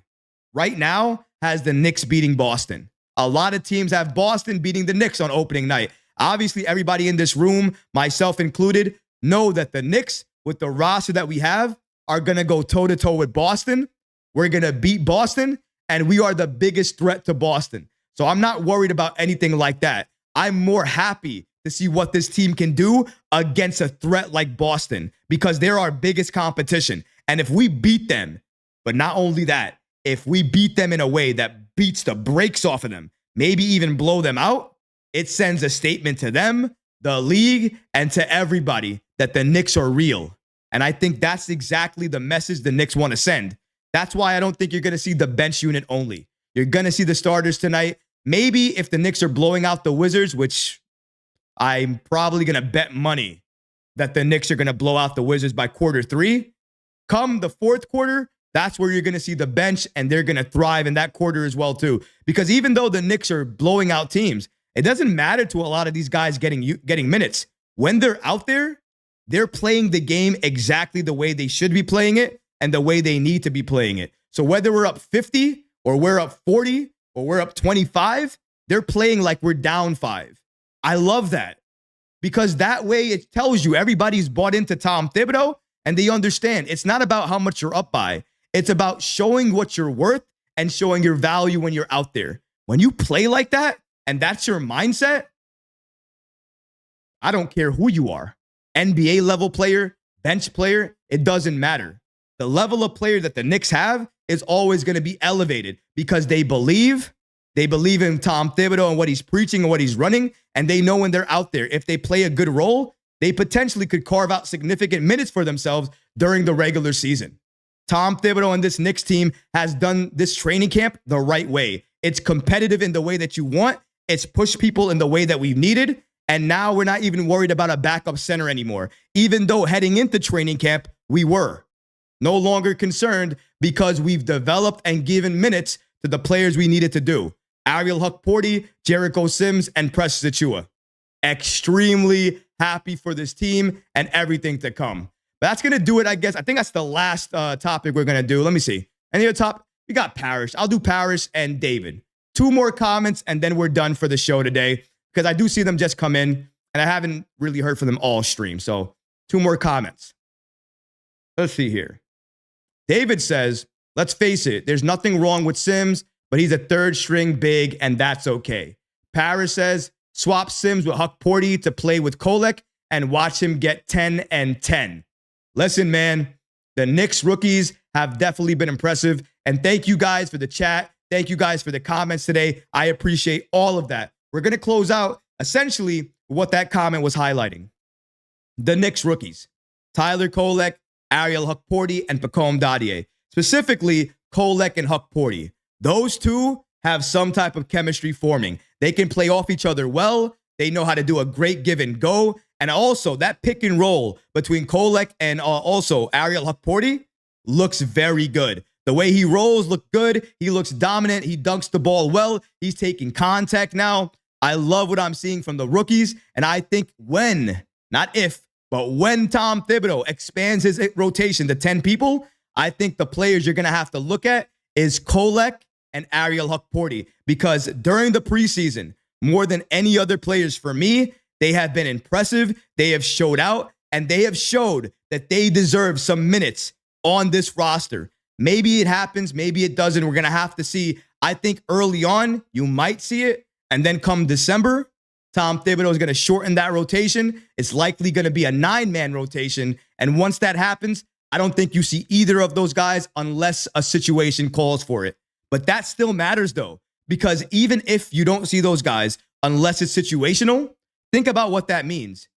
right now has the Knicks beating Boston. A lot of teams have Boston beating the Knicks on opening night. Obviously, everybody in this room, myself included, know that the Knicks, with the roster that we have, are going to go toe-to-toe with Boston. We're going to beat Boston, and we are the biggest threat to Boston. So I'm not worried about anything like that. I'm more happy to see what this team can do against a threat like Boston because they're our biggest competition. And if we beat them, but not only that, if we beat them in a way that beats the brakes off of them, maybe even blow them out, it sends a statement to them the league, and to everybody that the Knicks are real. And I think that's exactly the message the Knicks want to send. That's why I don't think you're going to see the bench unit only. You're going to see the starters tonight. Maybe if the Knicks are blowing out the Wizards, which I'm probably going to bet money that the Knicks are going to blow out the Wizards by quarter 3. Come the fourth quarter, that's where you're going to see the bench, and they're going to thrive in that quarter as well, too. Because even though the Knicks are blowing out teams, it doesn't matter to a lot of these guys getting minutes. When they're out there, they're playing the game exactly the way they should be playing it and the way they need to be playing it. So whether we're up 50 or we're up 40 or we're up 25, they're playing like we're down 5. I love that, because that way it tells you everybody's bought into Tom Thibodeau and they understand it's not about how much you're up by. It's about showing what you're worth and showing your value when you're out there. When you play like that and that's your mindset, I don't care who you are. NBA level player, bench player, it doesn't matter. The level of player that the Knicks have is always going to be elevated because they believe in Tom Thibodeau and what he's preaching and what he's running, and they know when they're out there, if they play a good role, they potentially could carve out significant minutes for themselves during the regular season. Tom Thibodeau and this Knicks team has done this training camp the right way. It's competitive in the way that you want. It's pushed people in the way that we've needed. And now we're not even worried about a backup center anymore, even though heading into training camp, we were no longer concerned because we've developed and given minutes to the players we needed to do. Ariel Hukporti, Jericho Sims, and Precious Achiuwa. Extremely happy for this team and everything to come. But that's going to do it, I guess. I think that's the last topic we're going to do. Let me see. Any other top? We got Parrish. I'll do Parrish and David. 2 more comments, and then we're done for the show today, because I do see them just come in, and I haven't really heard from them all stream. So 2 more comments. Let's see here. David says, let's face it, there's nothing wrong with Sims, but he's a 3rd string big, and that's okay. Parrish says, swap Sims with Hukporti to play with Kolek and watch him get 10 and 10. Listen, man, the Knicks rookies have definitely been impressive, and thank you guys for the chat. Thank you guys for the comments today. I appreciate all of that. We're going to close out essentially what that comment was highlighting. The Knicks rookies, Tyler Kolek, Ariel Hukporti, and Dadiet. Specifically, Kolek and Hukporti. Those 2 have some type of chemistry forming. They can play off each other well. They know how to do a great give and go. And also, that pick and roll between Kolek and also Ariel Hukporti looks very good. The way he rolls look good. He looks dominant. He dunks the ball well. He's taking contact now. I love what I'm seeing from the rookies. And I think when, not if, but when Tom Thibodeau expands his rotation to 10 people, I think the players you're going to have to look at is Kolek and Ariel Hukporti, because during the preseason, more than any other players for me, they have been impressive. They have showed out, and they have showed that they deserve some minutes on this roster. Maybe it happens. Maybe it doesn't. We're going to have to see. I think early on, you might see it. And then come December, Tom Thibodeau is going to shorten that rotation. It's likely going to be a 9-man rotation. And once that happens, I don't think you see either of those guys unless a situation calls for it. But that still matters, though, because even if you don't see those guys, unless it's situational, think about what that means.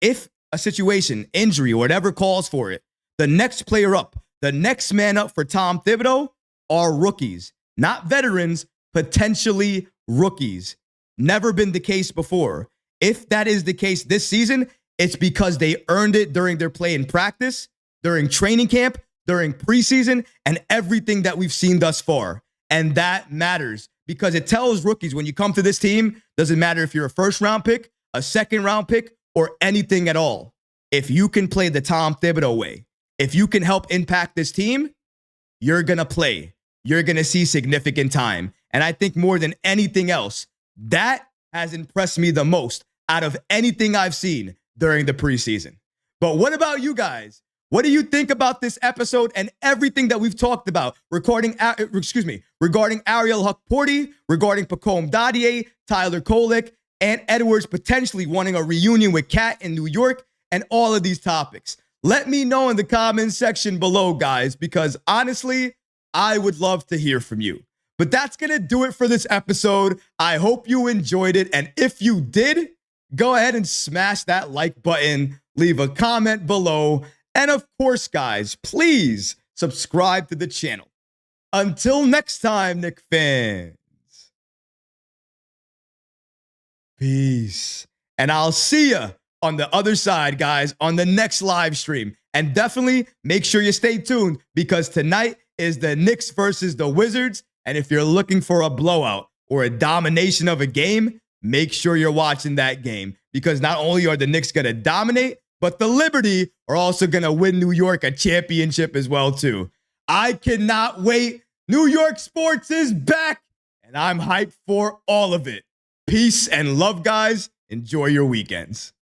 If a situation, injury, or whatever calls for it, the next player up, the next man up for Tom Thibodeau are rookies, not veterans, potentially rookies. Never been the case before. If that is the case this season, it's because they earned it during their play in practice, during training camp, during preseason, and everything that we've seen thus far. And that matters because it tells rookies when you come to this team, doesn't matter if you're a 1st-round pick, a 2nd-round pick, or anything at all. If you can play the Tom Thibodeau way, if you can help impact this team, you're going to play. You're going to see significant time. And I think more than anything else, that has impressed me the most out of anything I've seen during the preseason. But what about you guys? What do you think about this episode and everything that we've talked about regarding Ariel Hukporti, regarding Dadiet, Tyler Kolek, and Edwards potentially wanting a reunion with Cat in New York, and all of these topics? Let me know in the comments section below, guys, because honestly, I would love to hear from you. But that's going to do it for this episode. I hope you enjoyed it. And if you did, go ahead and smash that like button, leave a comment below, and of course, guys, please subscribe to the channel. Until next time, Knicks fans. Peace. And I'll see ya on the other side, guys, on the next live stream. And definitely make sure you stay tuned because tonight is the Knicks versus the Wizards. And if you're looking for a blowout or a domination of a game, make sure you're watching that game because not only are the Knicks going to dominate, but the Liberty are also going to win New York a championship as well, too. I cannot wait. New York sports is back, and I'm hyped for all of it. Peace and love, guys. Enjoy your weekends.